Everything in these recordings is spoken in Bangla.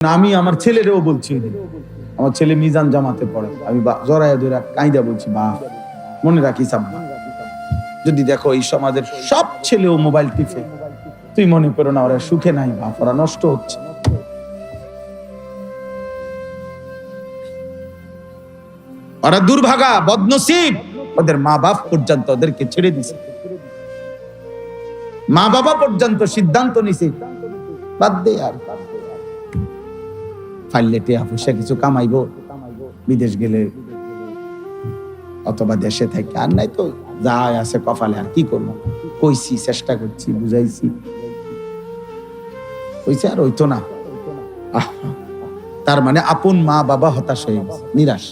আমি আমার ছেলেরেও বলছি, আমার ছেলে মিজান জামাতে পড়ে, আমি জড়াইয়া ধরে কাঁইদা বলছি, বা মনে রাখিস আব্বা, যদি দেখো এই সমাজের সব ছেলেও মোবাইল টিপে, তুই মনে করো না ওরা সুখে নাই, বাপ ওরা নষ্ট হচ্ছে। ওরা দুর্ভাগা, বদনসিব, ওদের মা বাপ পর্যন্ত ওদেরকে ছেড়ে দিছে, মা বাবা পর্যন্ত সিদ্ধান্ত নিছে বাদ দে, আর ফাইলেটে আপসে কিছু কামাইবো, বিদেশ গেলে অথবা দেশে থেকে, আর নাই তো যা আছে কপালে, আর কি করবো। কইছি, চেষ্টা করছি, বুঝাইছি, কইছে আর হইতো না। তার মানে আপন মা বাবা হতাশ হয়ে গেছে, নিরাশ।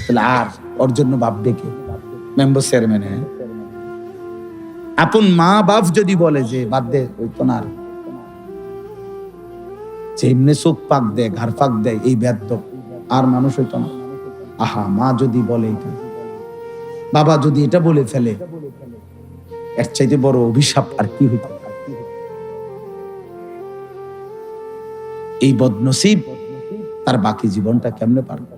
তাহলে আর ওর জন্য ভাববে কে? Member chairman. আপন মা বাপ যদি বলে যে বাদ দে, হইতো না, যেমনে চোখ পাক দেয়, ঘাড় ফাঁক দেয়, এই ব্যর্থ আর মানুষ হইতো না। আহা, মা যদি বলে এটা, বাবা যদি এটা বলে ফেলে, এর চাইতে বড় অভিশাপ আর কি হইতো। এই বদনসিব তার বাকি জীবনটা কেমনে পারবে?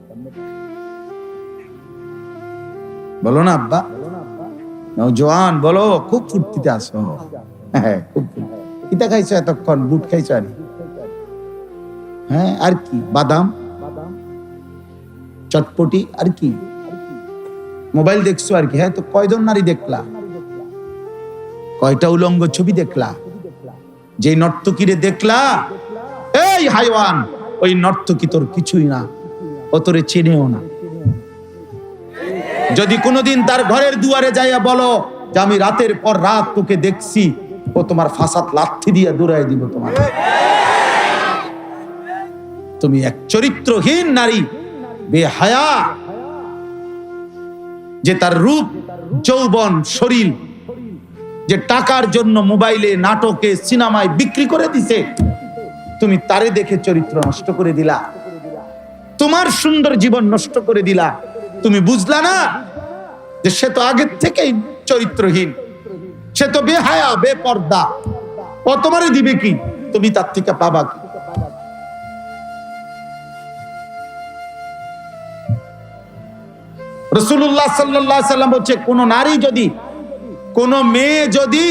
বলো না আব্বা, নওজোয়ান বলো, খুব ফুর্তিতে আসো। হ্যাঁ, খুব কিতা খাইছো এতক্ষণ? বুট খাইছো? আর হ্যাঁ, আর কি? বাদাম, চটপটি, আর কি? মোবাইল দেখছো আর কি? হ্যাঁ, তো কয়জন নারী দেখলা? কয়টা উলঙ্গ ছবি দেখলা? যে নর্তকীরে দেখলা, এই হাইওয়ান, ওই নর্তকী তোর কিছুই না, ও তোরে চেনেও না। যদি কোনোদিন তার ঘরের দুয়ারে যাইয়া বলো যে আমি রাতের পর রাত তোকে দেখছি, ও তোমার ফাসাদ লাথি দিয়া দৌড়াই দিব তোমার। তুমি এক চরিত্রহীন নারী, বেহায়া, যে তার রূপ, যৌবন, শরীর যে টাকার জন্য মোবাইলে, নাটকে, সিনেমায় বিক্রি করে দিছে, তুমি তারে দেখে চরিত্র নষ্ট করে দিলা, তোমার সুন্দর জীবন নষ্ট করে দিলা। তুমি বুঝলা না যে সে তো আগের থেকেই চরিত্রহীন, সে তো বেহায়া, বেপর্দা, ও তোমারে দিবে কি? তুমি তার থেকে পাবা কি? রাসূলুল্লাহ সাল্লাল্লাহু আলাইহি সাল্লাম বলছে, কোন নারী যদি, কোন মেয়ে যদি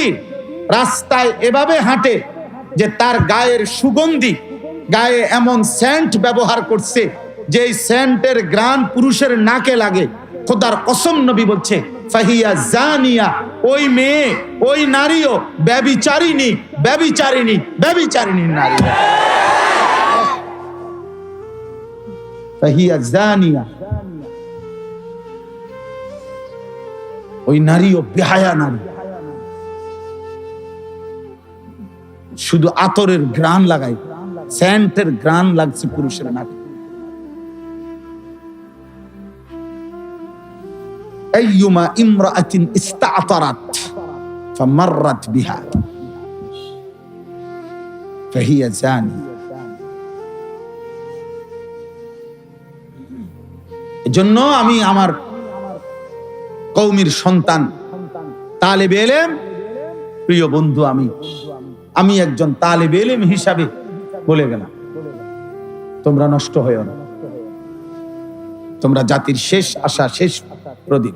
রাস্তায় এভাবে হাঁটে যে তার গায়ের সুগন্ধি, গায়ে এমন সেন্ট ব্যবহার করছে যে এই সেন্টের ঘ্রাণ পুরুষের নাকে লাগে, খোদার কসম নবী বলছে, ফাহিয়া জানিয়া, ওই মেয়ে, ওই নারীও ব্যভিচারিণী, ব্যভিচারিণী, ব্যভিচারিণী নারী। ফাহিয়া জানিয়া, ওই নারীও বেহায়া নারী। শুধু আতরের ঘ্রাণ লাগাই, সেন্টের ঘ্রাণ লাগছে পুরুষের নাকে। আইয়ুমা ইমরাআতিন ইস্তাআতারাত ফামাররাত বিহা ফাহিয়া জানি। এজন্য আমি আমার কওমের সন্তান, তালেবে ইলম, প্রিয় বন্ধু, আমি একজন তালেবে ইলম হিসাবে বলে গেলাম, তোমরা নষ্ট হয়ো না। তোমরা জাতির শেষ আশা, শেষ প্রদীপ।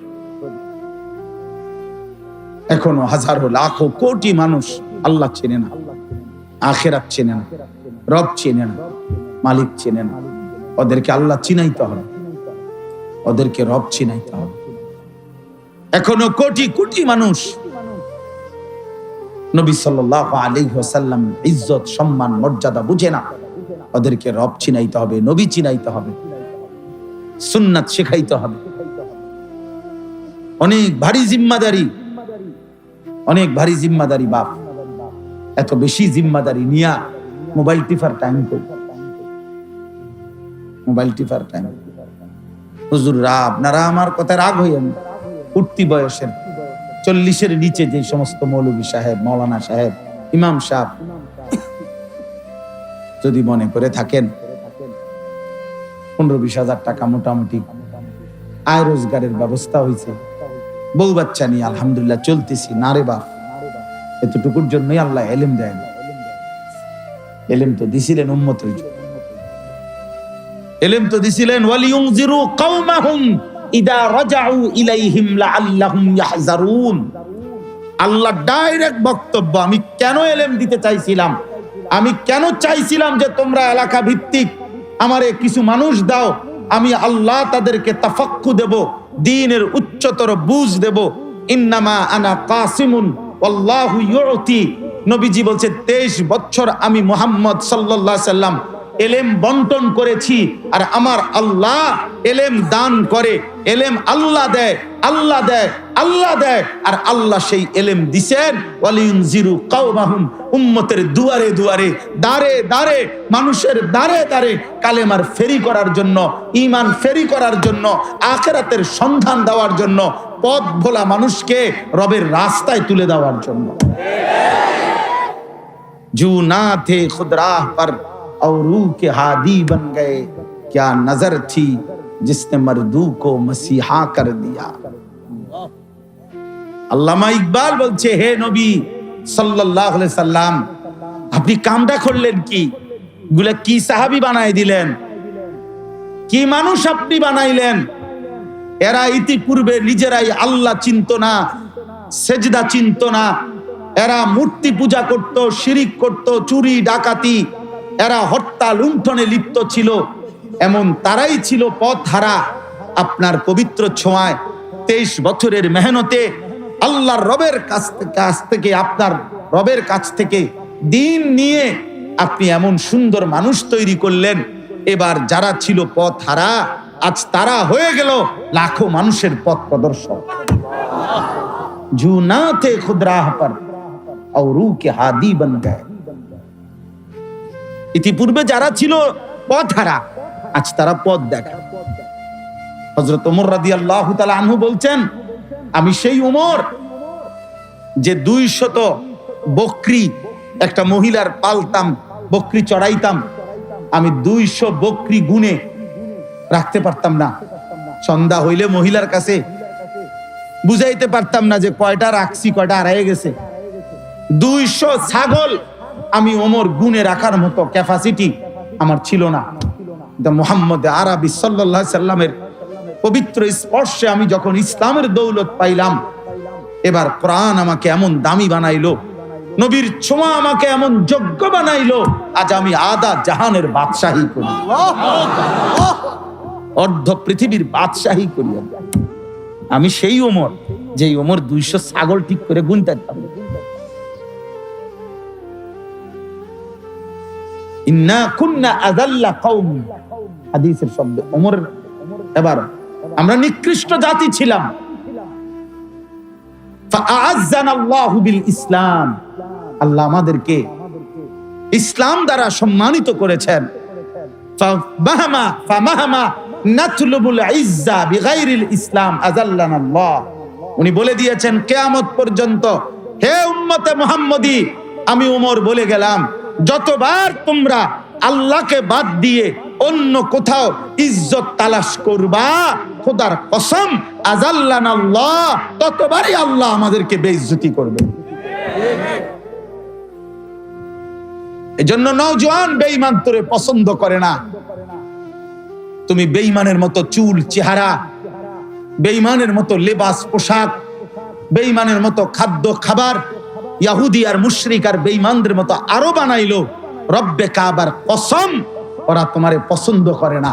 এখনো হাজারো, লাখো, কোটি মানুষ আল্লাহ চেনে না, আখিরাত চেনে না, রব চেনে না, মালিক চেনে না। ওদেরকে আল্লাহ চিনাইতে হবে, ওদেরকে রব চিনাইতে হবে। এখনো কোটি কোটি মানুষ নবী সাল্লাল্লাহু আলাইহি ওয়াসাল্লাম ইজ্জত, সম্মান, মর্যাদা বুঝে না। ওদেরকে রব চিনাইতে হবে, নবী চিনাইতে হবে, সুন্নাত শেখাইতে হবে। অনেক ভারী জিম্মাদারি, অনেক ভারী জিম্মাদারি। বাপ এত বেশি জিম্মাদারি নিয়া মোবাইল টিপার টাইম কই? Mobile tipper time? হুজুররা, আপনারা আমার কথা রাগ হইয়েন, উঠতি বয়সের 40-এর নিচে যে সমস্ত মৌলভী সাহেব, মাওলানা সাহেব, ইমাম সাহেব যদি মনে করে থাকেন 15-20 হাজার টাকা মোটামুটি আয় রোজগারের ব্যবস্থা হয়েছে, বউ বাচ্চা নিয়ে আলহামদুলিল্লাহ চলতেছি, না রে বাপ, এতটুকুর জন্যই আল্লাহ এলেম দেয়। এলেম তো দিছিলেন উম্মতের জন্য, এলেম তো দিছিলেন ওয়ালিউনজিরু কওমাহুম ইদা রাজাউ ইলাইহিম লাআল্লাহুম ইয়াহজারুন। আল্লাহ ডাইরেক্ট বক্তব্য। আমি কেন এলেম দিতে চাইছিলাম, আমি কেন চাইছিলাম যে তোমরা এলাকা ভিত্তিক আমারে কিছু মানুষ দাও, আমি আল্লাহ তাদেরকে তাফাক্কু দেব, দ্বীনের উচ্চতর বুঝ দেব। ইন্নামা আনা কাসিমুন ওয়াল্লাহু ইউতি। নবীজি বলছে 23 বছর আমি মুহাম্মদ সাল্লাল্লাহু আলাইহি সাল্লাম এলেম বন্টন করেছি, আর আমার আল্লাহ এলেম দান করে। এলেম আল্লাহ দেয়, আল্লাহ দেয়, আল্লাহ দেয়, আর আল্লাহ সেই এলেম দিছেন ওয়ালিউনজিরু কওমাহুম, উম্মতের দুয়ারে দুয়ারে, দাঁড়ে দাঁড়ে, মানুষের দাঁড়ে দাঁড়ে কালেমার ফেরি করার জন্য, ঈমান ফেরি করার জন্য, আখিরাতের সন্ধান দেওয়ার জন্য, পথ ভোলা মানুষকে রবের রাস্তায় তুলে দেওয়ার জন্য। জু না থে খুদ রাহ पर और रूह के हादी बन गए, क्या नजर थी जिसने मर्दू को मसीहा कर दिया। আল্লামা ইকবাল বলছে, হে নবী সাল্লাল্লাহু আলাইহি সাল্লাম, আপনি কামটা করলেন কি? গুলা কি সাহাবী বানাই দিলেন, কি মানুষ আপনি বানাইলেন। এরা ইতিপূর্বে নিজেরাই আল্লাহ চিনত না, সেজদা চিনত না, এরা মূর্তি পূজা করত, শিরিক করত, চুরি ডাকাতি, এরা হত্যা লুণ্ঠনে লিপ্ত ছিল। এমন তারাই ছিল পথহারা। আপনার পবিত্র ছোঁয়ায় 23 বছরের মেহনতে আল্লাহর রবের কাছ থেকে আপনার রবের কাছ থেকে দিন নিয়ে আপনি এমন সুন্দর মানুষ তৈরি করলেন। এবার যারা ছিল পথহারা, আজ তারা হয়ে গেল লাখো মানুষের পথ প্রদর্শক। জু না थे खुद राह पर और रूह के हादी बन गए। ইতিপূর্বে যারা ছিল পথহারা, আজ তারা পথ দেখায়। হযরত ওমর রাদিয়াল্লাহু তাআলা আনহু বলছেন, আমি সেই ওমর যে 200 বকরি একটা মহিলার পালতাম, বকরি চড়াইতাম, আমি 200 বকরি গুনে রাখতে পারতাম না। সন্ধ্যা হইলে মহিলার কাছে বুঝাইতে পারতাম না যে কয়টা রাখছি, কয়টা হারিয়ে গেছে। 200 ছাগল আমি ওমর গুনে রাখার মতো ক্যাপাসিটি আমার ছিল না। মুহাম্মদ আরবি সাল্লাল্লাহু আলাইহি সাল্লামের পবিত্র স্পর্শে আমি যখন ইসলামের দৌলত পাইলাম, এবার কোরআন আমাকে এমন দামি বানাইলো, নবীর ছোঁয়া আমাকে এমন যোগ্য বানাইলো, আজ আমি আদা জাহানের বাদশাহী করি, অর্ধ পৃথিবীর বাদশাহী করি। আমি সেই ওমর, যেই ওমর 200 ছাগল ঠিক করে গুনতে পারতাম। ইন্না কুন্না আযাল্লা কওম, হাদিসের শব্দ ওমর। এবার আমরা নিকৃষ্ট জাতি ছিলাম। ফাআযানাল্লাহু বিল ইসলাম, আল্লাহ আমাদেরকে ইসলাম দ্বারা সম্মানিত করেছেন। ফামাহামা নাতলুবুল ইজ্জা বিগাইরিল ইসলাম আযাল্লানাল্লাহ। উনি বলে দিয়েছেন কিয়ামত পর্যন্ত, হে উম্মতে মুহাম্মদী, আমি ওমর বলে গেলাম, যতবার তোমরা আল্লাহকে বাদ দিয়ে অন্য কোথাও ইজ্জত তালাশ করবা, খোদার কসম আযাল্লানাল্লাহ, ততবারই আল্লাহ আমাদেরকে বেইজ্জতি করবে। এজন্য নওজোয়ান বেঈমান তোরে পছন্দ করে না। তুমি বেঈমানের মতো চুল চেহারা, বেঈমানের মতো লেবাস পোশাক, বেঈমানের মতো খাদ্য খাবার, ইহুদি আর মুশরিক আর বেঈমানদের মতো আরো বানাইলো। রব্বে কাবার কসম, ওরা তোমারে পছন্দ করে না,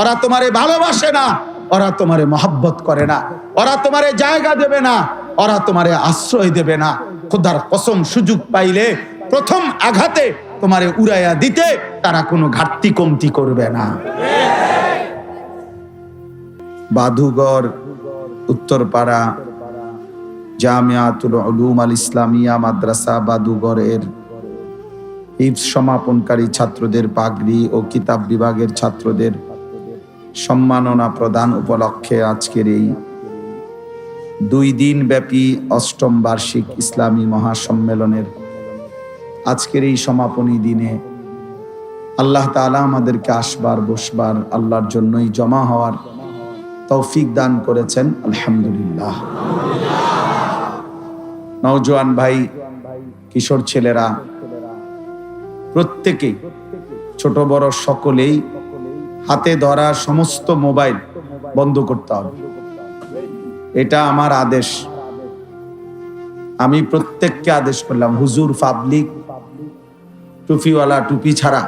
ওরা তোমারে ভালোবাসে না, ওরা তোমারে মহব্বত করে না, ওরা তোমারে জায়গা দেবে না, ওরা তোমারে আশ্রয় দেবে না। খোদার কসম, সুযোগ পাইলে প্রথম আঘাতে তোমারে উড়াইয়া দিতে তারা কোনো ঘাটতি কমতি করবে না। বাদুগড় উত্তরপাড়া জামিয়াতুল উলুম আল ইসলামিয়া মাদ্রাসা বাদুগড় এর হিফজ সমাপনকারী ছাত্রদের পাগড়ি ও কিতাব বিভাগের ছাত্রদের সম্মাননা প্রদান উপলক্ষে আজকের এই 2 দিন ব্যাপী 8ম বার্ষিক ইসলামী মহাসম্মেলনের আজকের এই সমাপনী দিনে আল্লাহ তাআলা আমাদেরকে আসবার বসবার, আল্লাহর জন্যই জমা হওয়ার তৌফিক দান করেছেন। আলহামদুলিল্লাহ। নওজোয়ান ভাই, কিশোর ছেলেরা প্রত্যেকেই, ছোট বড় সকলেই হাতে ধরা সমস্ত মোবাইল বন্ধ করতে হবে। এটা আমার আদেশ। আমি প্রত্যেককে আদেশ করলাম, হুজুর, পাবলিক, টুপিওয়ালা, টুপি ছাড়া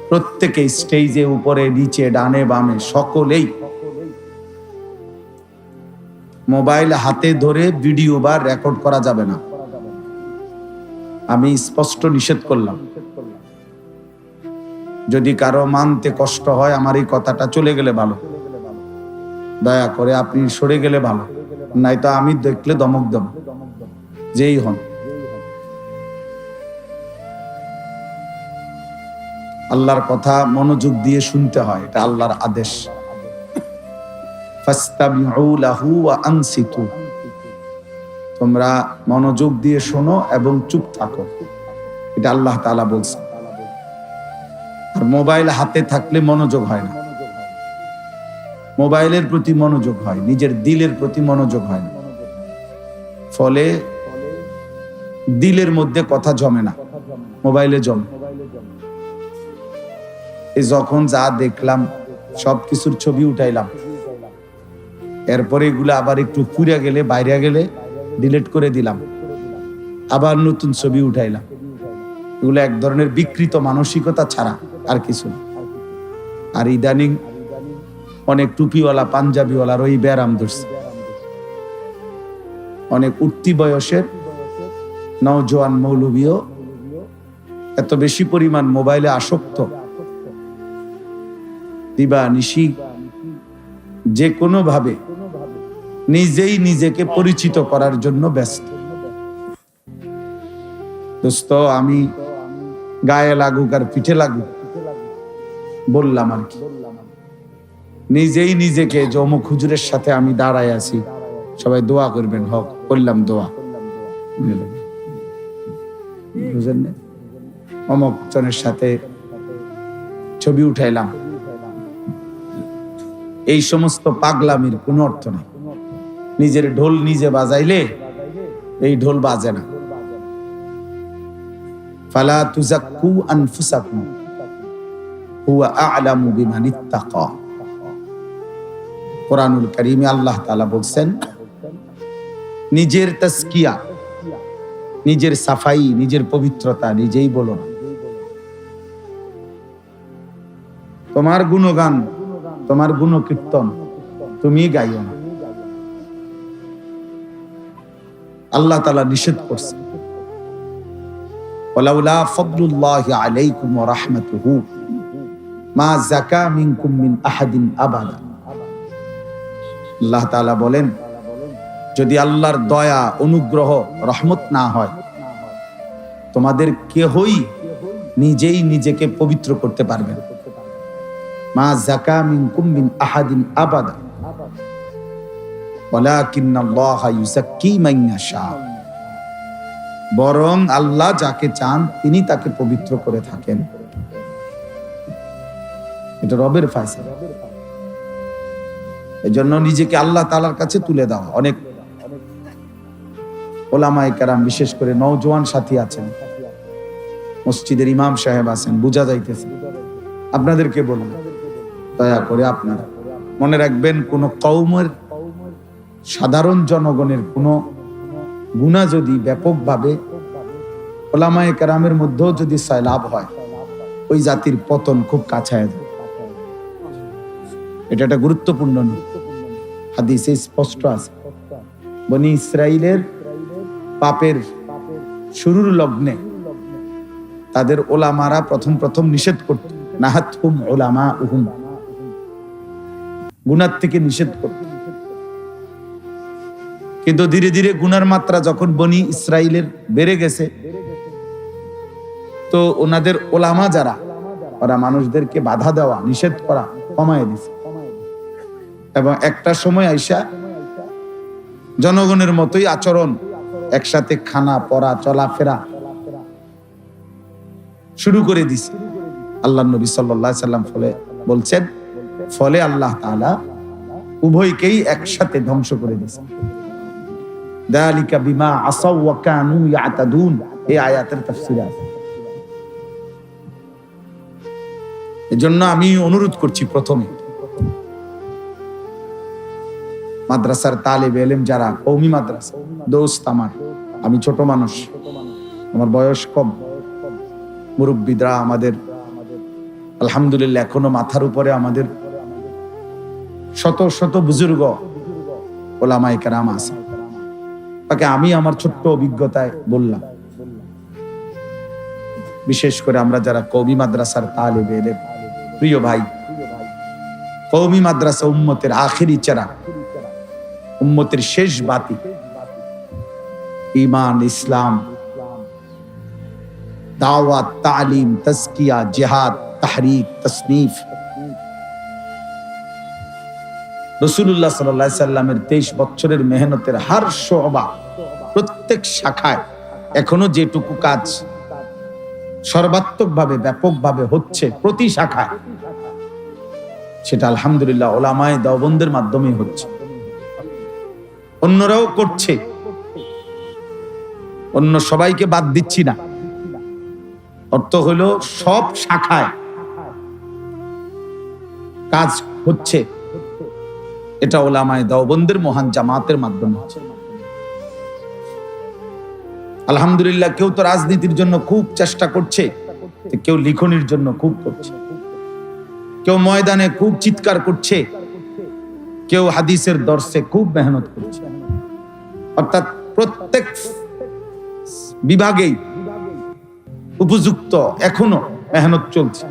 প্রত্যেকে, স্টেজে, উপরে, নিচে, ডানে বামে, সকলেই মোবাইল হাতে ধরে ভিডিও বা রেকর্ড করা যাবে না। আমি স্পষ্ট নিষেধ করলাম। যদি কারো মানতে কষ্ট হয়, আমার এই কথাটা চলে গেলে ভালো, দয়া করে আপনি সরে গেলে ভালো, নাই তো আমি দেখলে ধমক দেব, যেই হন। আল্লাহর কথা মনোযোগ দিয়ে শুনতে হয়, এটা আল্লাহর আদেশ। ফাস্তামিউ লাহু ওয়া আনসিতু, তোমরা মনোযোগ দিয়ে শোনো এবং চুপ থাকো, এটা আল্লাহ তাআলা বলছেন। আর মোবাইল হাতে থাকলে মনোযোগ হয় না, মোবাইলের প্রতি মনোযোগ হয়, নিজের দিলের প্রতি মনোযোগ হয় না। ফলে দিলের মধ্যে কথা জমে না, মোবাইলে জমে। যখন যা দেখলাম সবকিছুর ছবি উঠাইলাম, এরপরে এগুলো আবার একটু পুড়ে গেলে, বাইরে গেলে ডিলিট করে দিলাম, আবার নতুন ছবি উঠাইলাম। এগুলো এক ধরনের বিকৃত মানসিকতা ছাড়া আর কিছু না। আর ইদানিং অনেক টুপিওয়ালা, পাঞ্জাবিওয়ালার ওই ব্যারাম ধরছে। অনেক উঠতি বয়সের নওজোয়ান মৌলবীও এত বেশি পরিমাণ মোবাইলে আসক্ত, দিবা নিশি যে কোনো ভাবে নিজেই নিজেকে পরিচিত করার জন্য ব্যস্ত। দোস্ত, আমি গায়ে লাগুক আর পিঠে লাগুক বললাম আর কি, নিজেই নিজেকে যে অমুক হুজুরের সাথে আমি দাঁড়ায় আছি, সবাই দোয়া করবেন, হক করলাম দোয়া, বুঝলেন না? অমুক জনের সাথে ছবি উঠাইলাম, এই সমস্ত পাগলামির কোনো অর্থ নেই। নিজের ঢোল নিজে বাজাইলে এই ঢোল বাজে না। ফালা তুযাক্কু আনফুসাকুম হুয়া আ'লামু বিমান ইত্তাকা। কোরআনুল কারীমে আল্লাহ তাআলা বলছেন, নিজের তাজকিয়া, নিজের সাফাই, নিজের পবিত্রতা নিজেই বলো না। তোমার গুণগান, তোমার গুণকীর্তন তুমি গাইও না। আল্লাহ তাআলা নিষেধ করছে, ওয়ালাউলা ফাদলুল্লাহি আলাইকুম ওয়া রাহমাতুহু মা যাকা মিনকুম মিন আহাদিন আবাদা। আল্লাহ তাআলা বলেন, যদি আল্লাহর দয়া, অনুগ্রহ, রহমত না হয়, তোমাদের কেহই নিজেই নিজেকে পবিত্র করতে পারবে না। মা যাকা মিনকুম মিন আহাদিন আবাদা ওয়ালাকিন্নাল্লাহা ইউযাক্কি মান ইয়াশা। বরং আল্লাহ যাকে চান তিনি তাকে পবিত্র করে থাকেন। এটা রবের ফয়সালা। এজন্য নিজেকে আল্লাহ তাআলার কাছে তুলে দাও। অনেক ওলামায়ে কেরাম, বিশেষ করে নওজোয়ান সাথী আছেন, মসজিদের ইমাম সাহেব আছেন, বুঝা যাইতেছে। আপনাদেরকে বলুন, দয়া করে আপনারা মনে রাখবেন, কোন কওমের সাধারণ জনগণের কোন গুনাহ যদি ব্যাপকভাবে ওলামায়ে কেরামের মধ্যেও যদি সয়লাব হয়, ওই জাতির পতন খুব কাছায় যায়। এটা একটা গুরুত্বপূর্ণ হাদিসে স্পষ্ট আছে। বনি ইসরাইলের পাপের শুরুর লগ্নে তাদের ওলামারা প্রথম নিষেধ করত, নাহাতহুম উলামাউহুম, গুনাহ থেকে নিষেধ করত। কিন্তু ধীরে ধীরে গুনার মাত্রা যখন বনি ইসরাইলের বেড়ে গেছে, তো ওনাদের ওলামা যারা, ওরা মানুষদেরকে বাধা দেওয়া, নিষেধ করা কমায় দিছে। এবং একটা সময় আইসা জনগণের মতোই আচরণ, একসাথে খানা পড়া, চলাফেরা শুরু করে দিছে। আল্লাহ নবী সাল্লাল্লাহু আলাইহি সাল্লাম বলছেন, ফলে আল্লাহ তাআলা উভয়কেই একসাথে ধ্বংস করে দিয়েছেন। যালিকা বিমা আসাউ ওয়া কানু ইয়াতাদুন, এই আয়াতের তাফসীরে আছে। এজন্য আমি অনুরোধ করছি, প্রথমে মাদ্রাসার তালেবে ইলম যারা, কওমি মাদ্রাসা, দোস্ত আমার, আমি ছোট মানুষ, আমার বয়স কম, মুরব্বিদরা আমাদের আলহামদুলিল্লাহ এখনো মাথার উপরে আমাদের শত শত বুজুর্গ ওলামায়ে কেরাম আছে। তাকে আমি আমার ছোট্ট অভিজ্ঞতায় বললাম, বিশেষ করে আমরা যারা কওমি মাদ্রাসার তালেবে ইলম, প্রিয় ভাই, কওমি মাদ্রাসা উম্মতের আখিরি চেরাগ, উম্মতের শেষ বাতি। ঈমান, ইসলাম, দাওয়াত, তালিম, তাজকিয়া, জিহাদ, তাহরিক, তাসনিফ। রাসূলুল্লাহ সাল্লাল্লাহু আলাইহি সাল্লামের 23 বছরের মেহনতের হার শোবা, প্রত্যেক শাখায় এখনো যেটুকু কাজ সর্বাত্মকভাবে ব্যাপকভাবে হচ্ছে প্রতি শাখায়, সেটা আলহামদুলিল্লাহ উলামায়ে দেওবন্দের মাধ্যমে হচ্ছে। অন্যরাও করছে, অন্য সবাইকে বাদ দিচ্ছি না। অর্থ হলো সব শাখায় কাজ হচ্ছে, এটা উলামায়ে দেওবন্দের মহান জামাতের মাধ্যমে হচ্ছে। আলহামদুলিল্লাহ কেউ তো রাজনীতির জন্য খুব চেষ্টা করছে, কেউ লিখনির জন্য খুব করছে, কেউ ময়দানে খুব চিৎকার করছে, কেউ হাদিসের দর্শে খুব মেহনত করছে। অর্থাৎ প্রত্যেক বিভাগেই উপযুক্ত এখনো মেহনত চলছে।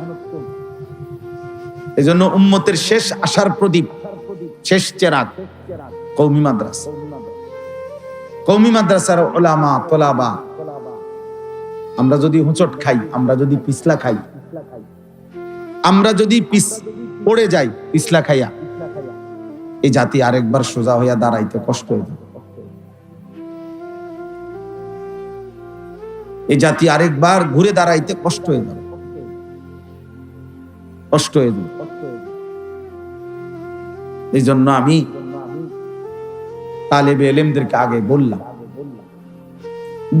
এজন্য উম্মতের শেষ আশার প্রদীপ, শেষ চেরাগ কওমি মাদ্রাসা। কওমি মাদ্রাসার উলামা, তোলাবা, আমরা যদি হোঁচট খাই, আমরা যদি পিছলা খাই, আমরা যদি পড়ে যাই পিছলা খাইয়া, এই জাতি আরেকবার সোজা হইয়া দাঁড়াইতে কষ্ট হয়ে যাবে। এই জাতি আরেকবার ঘুরে দাঁড়াইতে কষ্ট হয়ে যাবে, কষ্ট হয়ে যাবে। এই জন্য আমি তালেবে ইলমদেরকে আগে বললাম,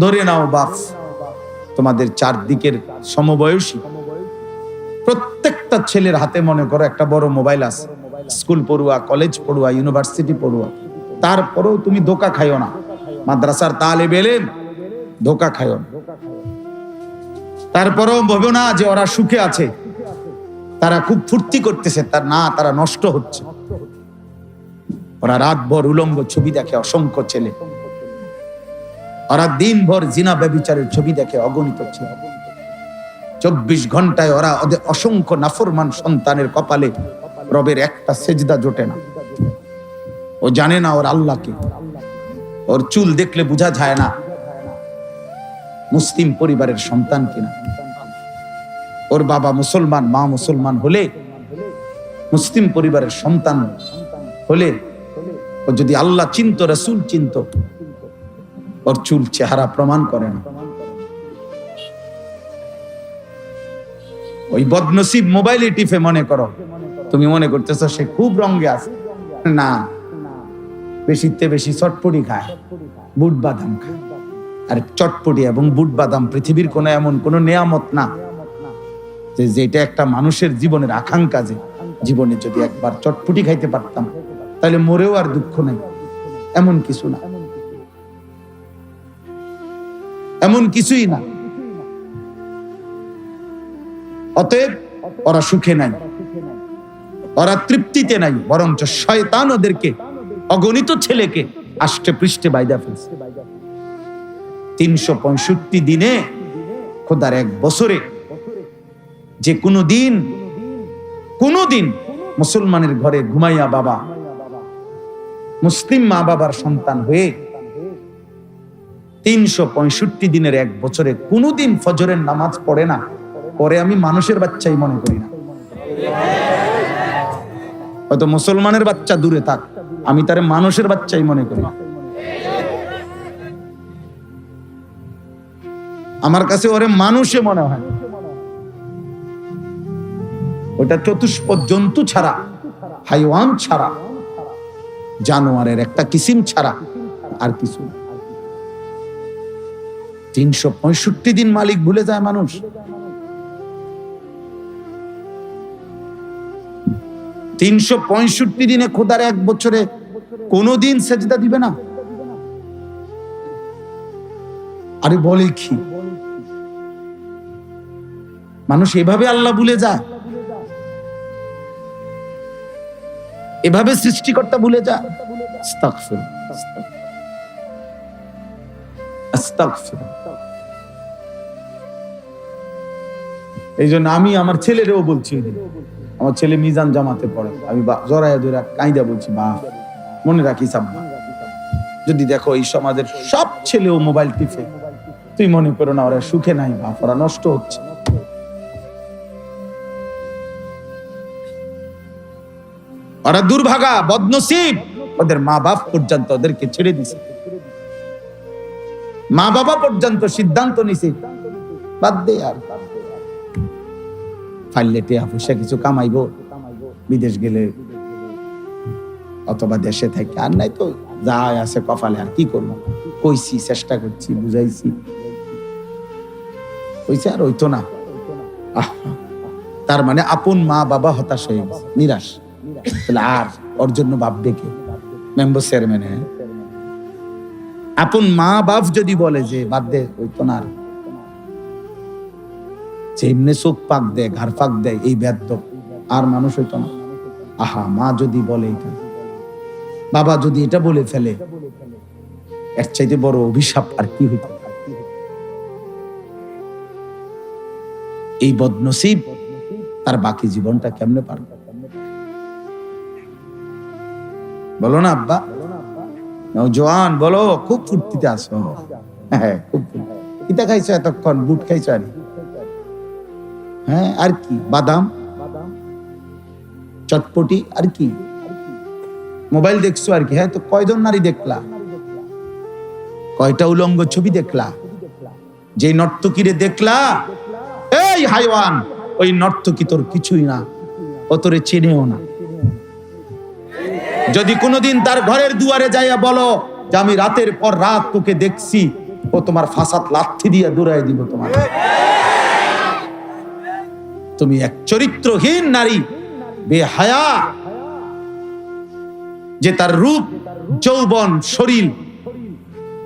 ধরে নাও বাপ, তোমাদের চারদিকের সমবয়সী প্রত্যেকটা ছেলের হাতে মনে করো একটা বড় মোবাইল আছে, স্কুল পড়ুয়া, কলেজ পড়ুয়া, ইউনিভার্সিটি পড়ুয়া। তারপরেও তুমি ধোঁকা খাইও না, মাদ্রাসার তালেবে ইলম ধোঁকা খাইও না। তারপরেও ভেবো না যে ওরা সুখে আছে, তারা খুব ফুর্তি করতেছে, তার না, তারা নষ্ট হচ্ছে। ওরা রাতভর উলঙ্গ ছবি দেখে অসংখ্য ছেলে, ওরা দিনভর জিনা ব্যভিচারের ছবি দেখে অগণিত ছেলে। 24 ঘন্টায় ওরা ওদের অসংখ্য নাফরমান সন্তানের কপালে রবের একটা সেজদা জোটে না। ও জানে না ওর আল্লাহকে, ওর চুল দেখলে বোঝা যায় না মুসলিম পরিবারের সন্তান কিনা। ওর বাবা মুসলমান, মা মুসলমান হলে, মুসলিম পরিবারের সন্তান হলে, ও যদি আল্লাহ চিনত, রাসূল চিনত, ওর চুল চেহারা প্রমাণ করে না। ওই বদনসিব মোবাইলে টিপে মনে করো, তুমি মনে করতেছ সে খুব রঙে আছে। না, বেশিতে বেশি চটপটি খায়, বুট বাদাম খায়। আর চটপটি এবং বুট বাদাম পৃথিবীর কোনো এমন কোনো নেয়ামত না যে যেটা একটা মানুষের জীবনের আকাঙ্ক্ষা, যে জীবনে যদি একবার চটপটি খাইতে পারতাম তাহলে মরেও আর দুঃখ নেই, এমন কিছু না, এমন কিছুই না। অতএব ওরা সুখে নাই, ওরা তৃপ্তিতে নাই, বরঞ্চ শয়তান ওদেরকে, অগণিত ছেলেকে আষ্টে পৃষ্ঠে বাইদা ফেলছে। 365 দিনে, খোদার এক বছরে যে কোনো দিন মুসলমানের ঘরে ঘুমাইয়া বাবা, মুসলিম মা বাবার সন্তান হয়ে 365 দিনের এক বছরে কোনোদিন ফজরের নামাজ পড়ে না, পরে আমি মানুষের বাচ্চাই মনে করি না। হয়তো মুসলমানের বাচ্চা দূরে থাক, আমি তারে মানুষের বাচ্চাই মনে করি। আমার কাছে ওরে মানুষে মনে হয়। ওটা চতুষ্পদ জন্তু ছাড়া, হাইওয়ান ছাড়া, জানোয়ারের একটা কিসিম ছাড়া আর কিছু না। 365 দিন মালিক ভুলে যায় মানুষ। 365 দিনে খোদার এক বছরে কোনোদিন সেজদা দিবে না? আরে বলে কি মানুষ এভাবে আল্লাহ ভুলে যায়? এভাবে সৃষ্টিকর্তা ভুলে যায়? আস্তাগফির, আস্তাগফির। এই জন্য আমি আমার ছেলেরেও বলছি, আমার ছেলে মিজান জামাতে পড়ে, আমি জড়াইয়া ধরে কাইদা বলছি, বা মনে রাখিস আব্বা, যদি দেখো এই সমাজের সব ছেলেও মোবাইল টিপে, তুই মনে করো না ওরা সুখে নাই, বাপ ওরা নষ্ট হচ্ছে। ওরা দুর্ভাগা, বদনসিব, ওদের মা বাপ পর্যন্ত ওদেরকে ছেড়ে দিছে, মা বাবা পর্যন্ত সিদ্ধান্ত নিছে বাদ দে, আর ফাইলে টিয়া পয়সা কিছু কামাইবো, বিদেশ গেলে অথবা দেশে থাকে, আর নাই তো যা আছে কপালে, আর কি করবো। কইছি, চেষ্টা করছি, বুঝাইছি, কইছে আর হইতো না। তার মানে আপন মা বাবা হতাশ হয়ে গেছে, নিরাশ। তাহলে আর ওর জন্য ভাববে কে? Member chairman. হ্যাঁ, আপন মা বাপ যদি বলে যে বাদ দে, হইতো না, যেমনে চোখ পাক দেয়, ঘাড় পাক দেয়, এই ব্যর্থ আর মানুষ হইতো না। আহা, মা যদি বলে এটা, বাবা যদি এটা বলে ফেলে, এর চাইতে বড় অভিশাপ আর কি হইতো? এই বদনসিব তার বাকি জীবনটা কেমনে পারবে? বলো না আব্বা, জোয়ান বলো, খুব ফুর্তিতে আসো। হ্যাঁ, খুব কিতা খাইছো এতক্ষণ? বুট খাইছো? আর হ্যাঁ, আর কি? বাদাম, চটপটি, আর কি? মোবাইল দেখছো আর কি? হ্যাঁ, তো কয়জন নারী দেখলা? কয়টা উলঙ্গ ছবি দেখলা? যে নর্তকীরে দেখলা, এই হাইওয়ান, ওই নর্তকী তোর কিছুই না, ও তোরে চেনেও না। যদি কোনোদিন তার ঘরের দুয়ারে যাইয়া বলো যে আমি রাতের পর রাত তোকে দেখছি, ও তোমার ফাসাদ লাথি দিয়ে দৌড়াই দিব তোমার। তুমি এক চরিত্রহীন নারী, বেহায়া, যে তার রূপ, যৌবন, শরীর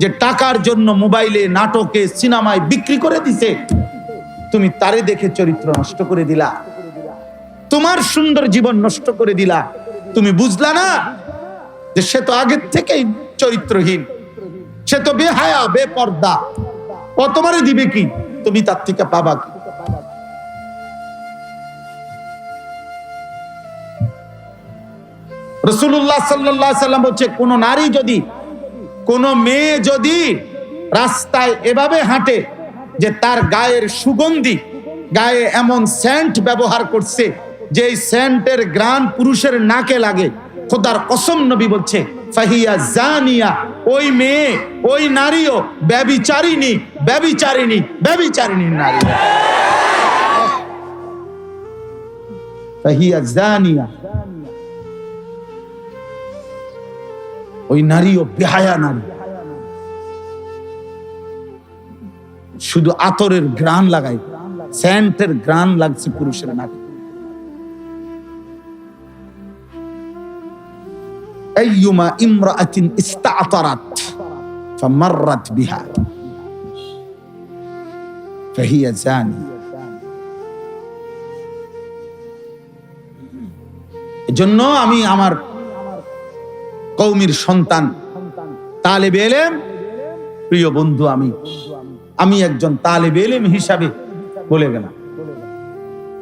যে টাকার জন্য মোবাইলে, নাটকে, সিনেমায় বিক্রি করে দিছে, তুমি তারে দেখে চরিত্র নষ্ট করে দিলা, তোমার সুন্দর জীবন নষ্ট করে দিলা। তুমি বুঝলা না যে সে তো আগের থেকেই চরিত্রহীন, সে তো বেহায়া, বেপর্দা, ও তোমারে দিবে কি? তুমি তার থেকে পাবা কি? রাসূলুল্লাহ সাল্লাল্লাহু আলাইহি সাল্লাম বলছে, কোন নারী যদি, কোন মেয়ে যদি রাস্তায় এভাবে হাঁটে যে তার গায়ের সুগন্ধি, গায়ে এমন সেন্ট ব্যবহার করছে যে সেন্টের ঘ্রাণ পুরুষের নাকে লাগে, খোদার কসম নবী বলছে, ফাহিয়া জানিয়া, ওই মেয়ে, ওই নারীও ব্যভিচারিণী, ব্যভিচারিণী, ব্যভিচারিণী নারী। ফাহিয়া জানিয়া, ওই নারীও বেহায়া নারী। শুধু আতরের ঘ্রাণ লাগাই, সেন্টের ঘ্রাণ লাগছে পুরুষের নাকে। আইয়ুমা ইমরাআতিন ইস্তাতারাত ফামাররাত বিহা ফাহিয়া জানি। এজন্য আমি আমার কওমের সন্তান, তালেবে ইলম, প্রিয় বন্ধু, আমি একজন তালেবে ইলম হিসাবে বলে গেলাম,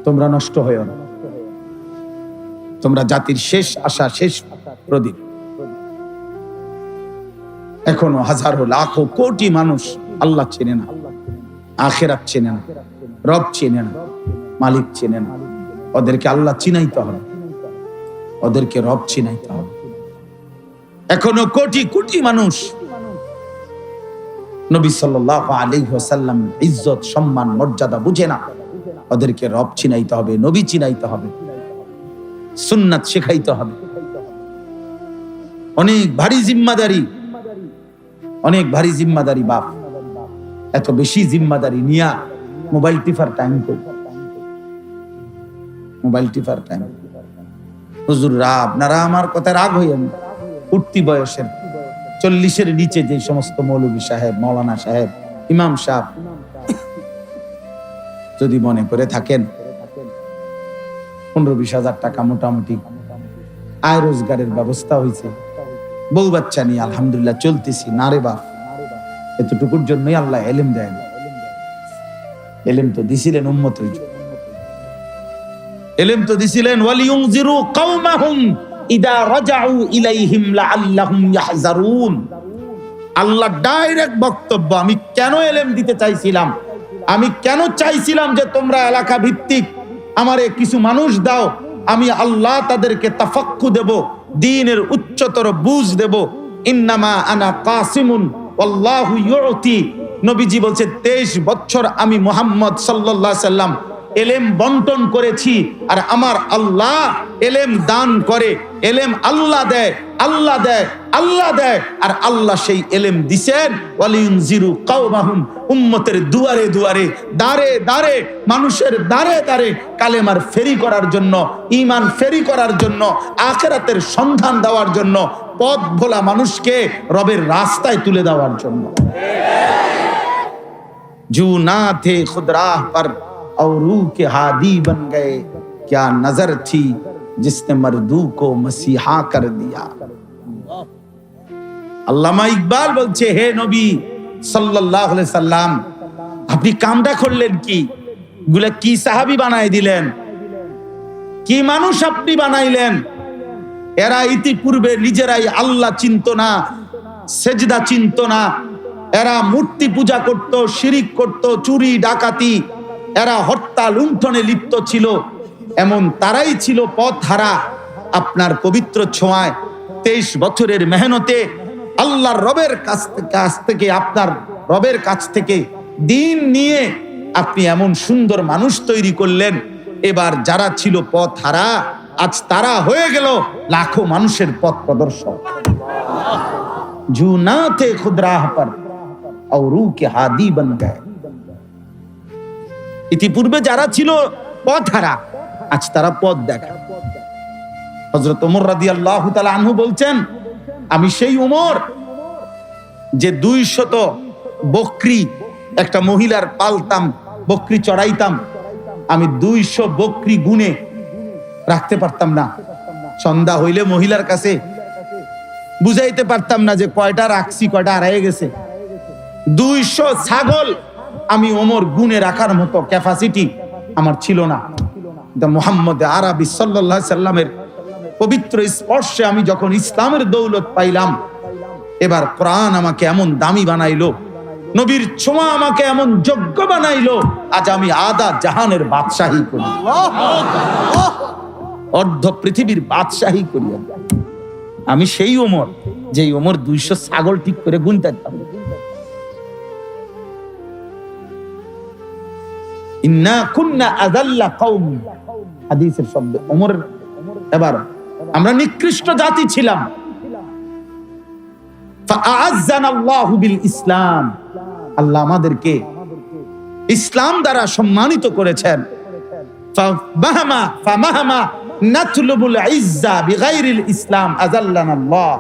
তোমরা নষ্ট হয়ো না। তোমরা জাতির শেষ আশা, শেষ প্রদীপ। এখনো হাজারো, লাখো, কোটি মানুষ আল্লাহ চেনে না, আখিরাত চেনে না, রব চেনে না, মালিক চেনে না। ওদেরকে আল্লাহ চিনাইতে হবে, ওদেরকে রব চিনাইতে হবে। এখনো কোটি কোটি মানুষ নবী সাল্লাল্লাহু আলাইহি ওয়াসাল্লাম ইজ্জত, সম্মান, মর্যাদা বুঝে না। ওদেরকে রব চিনাইতে হবে, নবী চিনাইতে হবে, সুন্নাত শেখাইতে হবে। অনেক ভারী জিম্মাদারি, অনেক ভারী জিম্মাদারি। বাপ এত বেশি জিম্মাদারি নিয়া মোবাইল টিপার টাইম কই? মোবাইল টিপার টাইম হুজুররা আপনারা আমার কথা রাগ হইয়েন, উঠতি বয়সের 40-এর নিচে যে সমস্ত মৌলভী সাহেব, মাওলানা সাহেব, ইমাম সাহেব যদি মনে করে থাকেন 15-20 হাজার টাকা মোটামুটি আয় রোজগারের ব্যবস্থা হয়েছে, বউ বাচ্চা নিয়ে আলহামদুলিল্লাহ চলতেছি, না রে বাপ, এতটুকুর জন্যই আল্লাহ এলেম দেয় না। এলেম তো দিছিলেন উম্মতের জন্য, এলেম তো দিছিলেন ওয়ালিউনজিরু কওমাহুম ইদা রাজাউ ইলাইহিম লাআল্লাহুম ইয়াহজারুন। আল্লাহ ডাইরেক্ট বক্তব্য, আমি কেন এলেম দিতে চাইছিলাম, আমি কেন চাইছিলাম যে তোমরা এলাকা ভিত্তিক আমারে কিছু মানুষ দাও, আমি আল্লাহ তাদেরকে তাফাক্কু দেব, দ্বীনের উচ্চতর বুঝ দেব। ইন্নামা আনা কাসিমুন ওয়াল্লাহু ইউতি। নবীজি বলছে 23 বছর আমি মুহাম্মদ সাল্লাল্লাহু আলাইহি সাল্লাম এলেম বন্টন করেছি, আর আমার আল্লাহ এলেম দান করে। এলেম আল্লাহ দেয়, আল্লাহ দেয়, আল্লাহ দেয়, আর আল্লাহ সেই এলেম দিছেন ওয়ালিউনজিরু কওমাহুম, উম্মতের দুয়ারে দুয়ারে, দাঁড়ে দাঁড়ে, মানুষের দাঁড়ে দাঁড়ে কালেমার ফেরি করার জন্য, ঈমান ফেরি করার জন্য, আখিরাতের সন্ধান দেওয়ার জন্য, পথ ভোলা মানুষকে রবের রাস্তায় তুলে দেওয়ার জন্য। জু না থে খুদ রাহ পর और रूह के हादी बन गए, क्या नजर थी जिसने मर्दू को मसीहा कर दिया। আল্লামা ইকবাল বলছে, হে নবী সাল্লাল্লাহু আলাইহি সাল্লাম, আপনি কামটা করলেন কি? গুলা কি সাহাবী বানাই দিলেন, কি মানুষ আপনি বানাইলেন? এরা ইতিপূর্বে নিজেরাই আল্লাহ চিনত না, সেজদা চিনত না, এরা মূর্তি পূজা করত, শিরিক করত, চুরি ডাকাতি, এরা হত্যা লুণ্ঠনে লিপ্ত ছিল। এমন তারাই ছিল পথহারা। আপনার পবিত্র ছোঁয়ায় 23 বছরের মেহনতে আল্লাহর রবের কাছ থেকে আপনার রবের কাছ থেকে দিন নিয়ে আপনি এমন সুন্দর মানুষ তৈরি করলেন। এবার যারা ছিল পথহারা, আজ তারা হয়ে গেল লাখো মানুষের পথ প্রদর্শক। জু না थे खुद राह पर और रूह के हादी बन गए। ইতিপূর্বে যারা ছিল পথহারা, আজ তারা পথ দেখা। হযরত ওমর রাদিয়াল্লাহু তাআলা আনহু বলছেন, আমি সেই ওমর যে 200 বকরি একটা মহিলার পালতাম, বকরি চড়াইতাম, আমি 200 বকরি গুনে রাখতে পারতাম না। সন্ধ্যা হইলে মহিলার কাছে বুঝাইতে পারতাম না যে কয়টা রাখছি, কয়টা হারিয়ে গেছে। 200 ছাগল আমি ওমর গুনে রাখার মতো ক্যাপাসিটি আমার ছিল না। মুহাম্মদ আরবি সাল্লাল্লাহু আলাইহি সাল্লামের পবিত্র স্পর্শে আমি যখন ইসলামের দৌলত পাইলাম, এবার কোরআন আমাকে এমন দামি বানাইলো, নবীর ছোঁয়া আমাকে এমন যোগ্য বানাইলো, আজ আমি আদা জাহানের বাদশাহী করি, অর্ধ পৃথিবীর বাদশাহী করি। আমি সেই ওমর, যেই ওমর 200 ছাগল ঠিক করে গুনতে পারতাম। ইন্না কুন্না আযাল্লা কওম, হাদিসের শব্দ ওমর। এবার আমরা নিকৃষ্ট জাতি ছিলাম। ফাআযানাল্লাহু বিল ইসলাম, আল্লাহ আমাদেরকে ইসলাম দ্বারা সম্মানিত করেছেন। ফামাহামা নাতলুবুল ইজ্জা বিগাইরিল ইসলাম আযাল্লানাল্লাহ।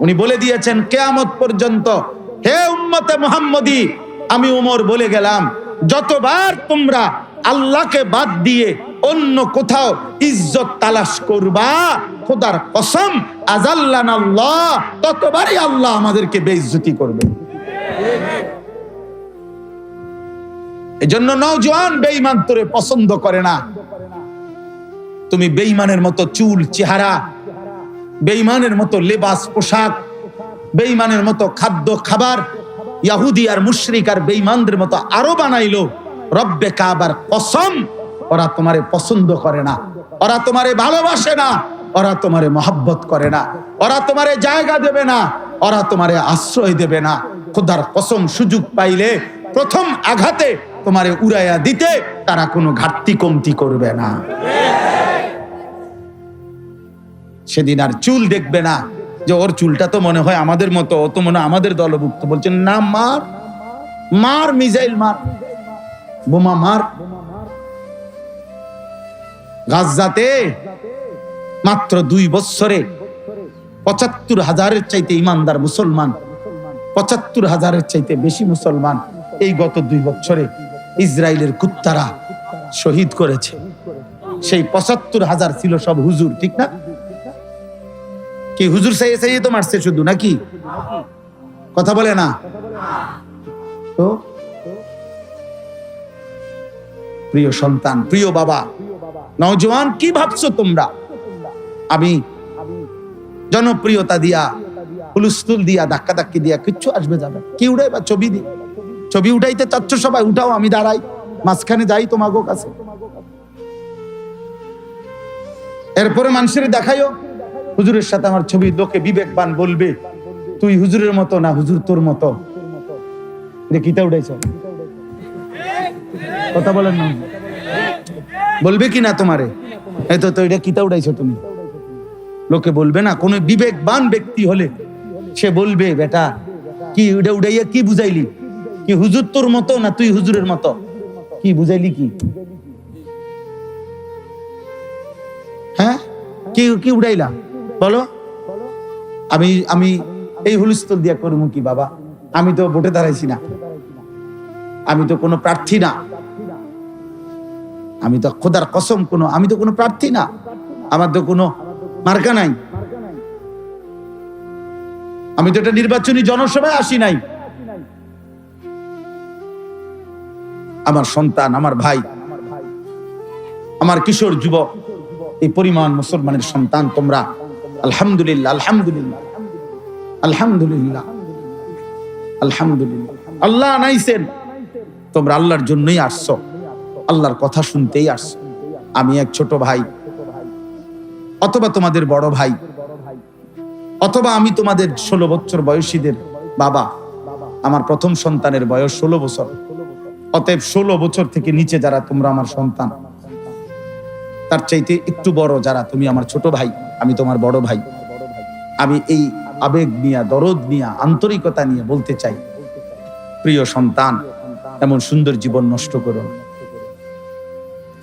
উনি বলে দিয়েছেন কিয়ামত পর্যন্ত, হে উম্মতে মুহাম্মদী, আমি ওমর বলে গেলাম, যতবার তোমরা আল্লাহকে বাদ দিয়ে অন্য কোথাও ইজ্জত তালাশ করবা, খোদার কসম আযাল্লানাল্লাহ, ততবারই আল্লাহ আমাদেরকে বেইজ্জতি করবে। এজন্য নওজোয়ান বেঈমান তোরে পছন্দ করে না। তুমি বেঈমানের মতো চুল চেহারা, বেঈমানের মতো লেবাস পোশাক, বেঈমানের মতো খাদ্য খাবার ইহুদি আর মুশরিক আর বেঈমানদের মতো আরো বানাইলো। রব্বে কাবার কসম, ওরা তোমারে পছন্দ করে না, ওরা তোমারে ভালোবাসে না, ওরা তোমারে মহব্বত করে না, ওরা তোমারে জায়গা দেবে না, ওরা তোমারে আশ্রয় দেবে না। খোদার কসম, সুযোগ পাইলে প্রথম আঘাতে তোমারে উড়াইয়া দিতে তারা কোনো ঘাটতি কমতি করবে না। সেদিন আর চুল দেখবে না যে ওর চুলটা তো মনে হয় আমাদের মতো, ও তো মনে হয় আমাদের দলভুক্ত। বলছেন না, মার মার, মিসাইল মার, বোমা মার। গাজাতে মাত্র 2 বছরে 75,000-এর চাইতে ইমানদার মুসলমান, 75,000-এর চাইতে বেশি মুসলমান এই গত 2 বছরে ইসরায়েলের কুত্তারা শহীদ করেছে। সেই 75,000 ছিল সব হুজুর, ঠিক না? কি হুজুর চাইয়ে চাইয়ে তো মারছে শুধু, নাকি? কথা বলে না তো? প্রিয় সন্তান, প্রিয় বাবা, নওজোয়ান, কি ভাবছো তোমরা আমি জনপ্রিয়তা দিয়া, হুলস্থুল দিয়া, ধাক্কা ধাক্কি দিয়া কিচ্ছু আসবে যাবে? কি উঠাই বা ছবি দি, ছবি উঠাইতে চাচ্ছ সবাই, উঠাও, আমি দাঁড়াই মাঝখানে, যাই তোমাগো কাছে। এরপরে মানুষের দেখাইও হুজুরের সাথে আমার ছবি, লোকে বিবেকবান বলবে তুই হুজুরের মতো না, হুজুর তোর মতো। কিতা উঠাইছ? কথা বলেন না, বলবে কি না তোমারে? এই তো এটা কিতা উঠাইছো তুমি? লোকে বলবে না? কোন বিবেকবান ব্যক্তি হলে সে বলবে বেটা কি উড়ে উড়াইয়া কি বুঝাইলি? কি হুজুর তোর মতো না তুই হুজুরের মতো? কি বুঝাইলি? কি হ্যাঁ, কি কি উড়াইলা বলো? আমি এই হুলস্থুল দিয়া করবো কি বাবা? আমি তো ভোটে দাঁড়াইছি না, আমি তো কোনো প্রার্থী না, আমি তো খোদার কসম আমি তো কোনো প্রার্থী না, আমার তো কোনো মার্কা নাই, আমি তো একটা নির্বাচনী জনসভায় আসি নাই। আমার সন্তান, আমার ভাই, আমার কিশোর যুবক, এই পরিমাণ মুসলমানের সন্তান তোমরা, আলহামদুলিল্লাহ, আলহামদুলিল্লাহ, আলহামদুলিল্লাহ, আলহামদুলিল্লাহ। আল্লাহ নাইছেন, তোমরা আল্লাহর জন্যই আসছো, আল্লাহর কথা শুনতেই আসছো। আমি এক ছোট ভাই, অথবা তোমাদের বড় ভাই, অথবা আমি তোমাদের 16 বছর বয়সীদের বাবা। আমার প্রথম সন্তানের বয়স 16 বছর। অতএব 16 বছর থেকে নিচে যারা তোমরা আমার সন্তান, তার চাইতে একটু বড় যারা, তুমি আমার ছোট ভাই, আমি তোমার বড় ভাই। আমি এই আবেগ নিয়ে, দরদ নিয়ে, আন্তরিকতা নিয়ে বলতে চাই, প্রিয় সন্তান, এমন সুন্দর জীবন নষ্ট করো না।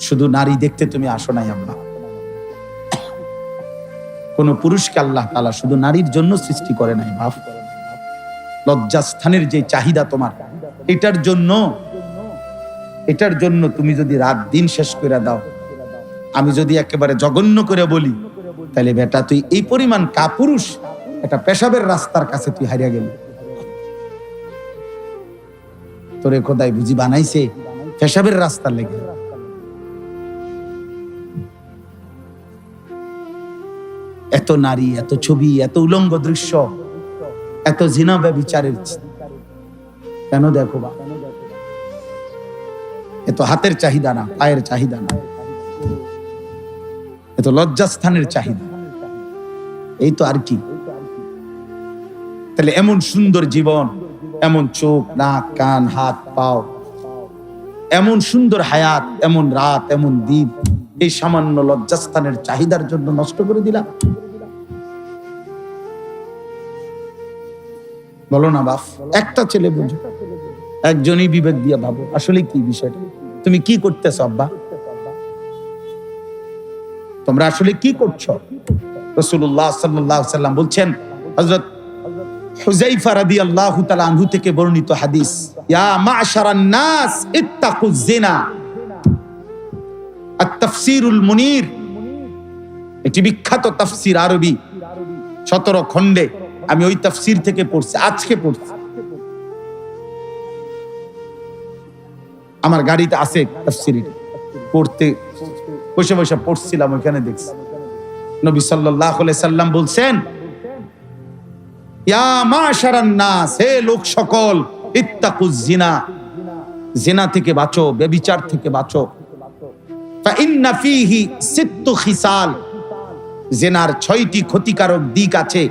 শুধু নারী দেখতে তুমি আসো নাই আল্লাহ। কোন পুরুষকে আল্লাহ তাআলা শুধু নারীর জন্য সৃষ্টি করে নাই বাপ। লজ্জাস্থানের যে চাহিদা তোমার, এটার জন্য তুমি যদি রাত দিন শেষ করে দাও, আমি যদি একেবারে জঘন্য করে বলি, তাহলে বেটা তুই এই পরিমাণ কাপুরুষ, একটা পেশাবের রাস্তার কাছে তুই হারিয়ে গেলি। তোরে খোদাই বুঝি বানাইছে পেশাবের রাস্তার লেগে? এত নারী, এত ছবি, এত উলঙ্গ দৃশ্য, এত জিনা ব্যভিচারের কেন দেখো বা? এত হাতের চাহিদা না, পায়ের চাহিদা না, এত লজ্জাস্থানের চাহিদা, এই তো আর কি। তাহলে এমন সুন্দর জীবন, এমন চোখ, নাক, কান, হাত, পাও, এমন সুন্দর হায়াত, এমন রাত, এমন দিন, এই সামান্য লজ্জাস্থানের চাহিদার জন্য নষ্ট করে দিলাম? বলো না বাপ, একটা ছেলে বুঝো, একজনই বিবেক দিয়ে ভাবো আসলে কি বিষয়টা, তুমি কি করতেছ আব্বা, তোমরা আসলে কি করছো? রাসূলুল্লাহ সাল্লাল্লাহু আলাইহি ওয়াসাল্লাম বলছেন, হযরত হুযায়ফা রাদিয়াল্লাহু তাআলা আনহু থেকে বর্ণিত হাদিস, ইয়া মা'শারান নাস ইত্তাকুয যিনা। আত-তাফসীরুল মুনীর, এটি বিখ্যাত তাফসীর, আরবি 17 খণ্ডে। আমি ওই তাফসীর থেকে পড়ছি, আজকে পড়ছি, আমার গাড়িতে আছে তাফসীর, পড়তে বসে বসে পড়ছিলাম, ওখানে দেখছি নবী সাল্লাল্লাহু আলাইহি সাল্লাম বলছেন, ইয়া মা'শারান নাস, হে লোক সকল, ইত্তাকুয যিনা, জিনা থেকে বাঁচো, ব্যভিচার থেকে বাঁচো। ফা ইন্না ফীহি সিত্তু খিসাল, জিনার 6টি ক্ষতিকারক দিক আছে।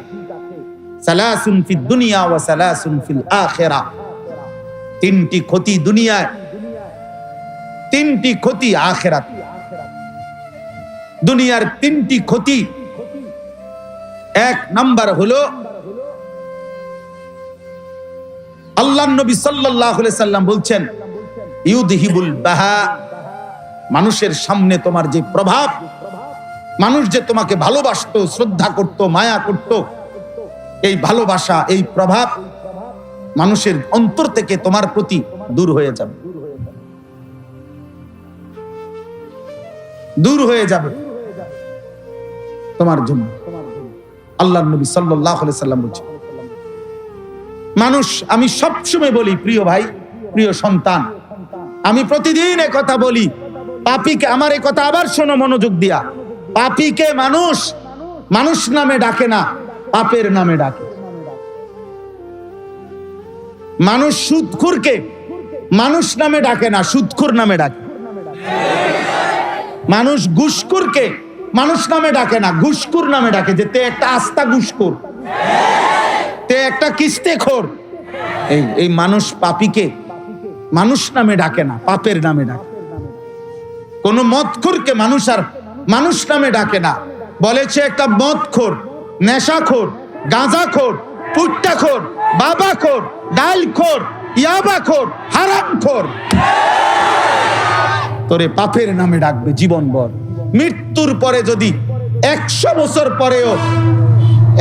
সালাসুন ফিদ দুনিয়া ওয়া সালাসুন ফিল আখিরাহ, 3টি ক্ষতি দুনিয়ায়, 3টি ক্ষতি আখিরাত। দুনিয়ার 3টি ক্ষতি, 1 নাম্বার হলো আল্লাহর নবী সাল্লাল্লাহু আলাইহি সাল্লাম বলছেন, ইউদহিবুল বাহা, মানুষের সামনে তোমার যে প্রভাব, মানুষ যে তোমাকে ভালোবাসতো, শ্রদ্ধা করত, মায়া করত, এই ভালোবাসা, এই প্রভাব মানুষের অন্তর থেকে তোমার প্রতি দূর হয়ে যাবে, দূর হয়ে যাবে তোমার জন্য। আল্লাহর নবী সাল্লাল্লাহু আলাইহি সাল্লাম বলেছেন, মানুষ, আমি সবসময় বলি প্রিয় ভাই, প্রিয় সন্তান, আমি প্রতিদিন কথা বলি, পাপীকে, আমার এই কথা আবার শোনো মনোযোগ দিয়া, পাপীকে মানুষ মানুষ নামে ডাকে না, পাপের নামে ডাকে। মানুষ সুদখোরকে মানুষ নামে ডাকে না, সুদখোর নামে ডাকে। মানুষ ঘুষখোরকে মানুষ নামে ডাকে না, ঘুষখোর নামে ডাকে, যে তে একটা আস্তা ঘুষখোর, তে একটা কিস্তেখোর। এই মানুষ পাপীকে মানুষ নামে ডাকে না, পাপের নামে ডাকে। কোন মদখোরকে মানুষ আর মানুষ নামে ডাকে না, বলেছে একটা মদখোর, নেশাখোর, গাঁজাখোর, পুট্টাখোর, বাবাখোর, ডালখোর, ইয়াবাখোর, হারামখোর, তোরে পাপের নামে ডাকবে জীবনভর। মৃত্যুর পরে যদি 100 বছর পরেও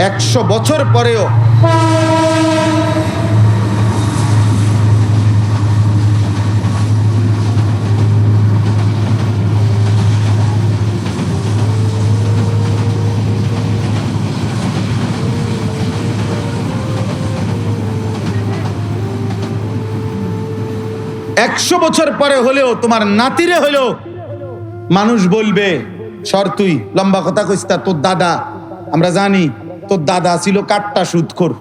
100 বছর পরেও একশো বছর পরে হলেও তোমার নাতিরে হলেও মানুষ বলবে, সর তুই, লম্বা কথা কইস না, তোর দাদা, আমরা জানি তোর দাদা ছিল কাট্টা সুদখোর,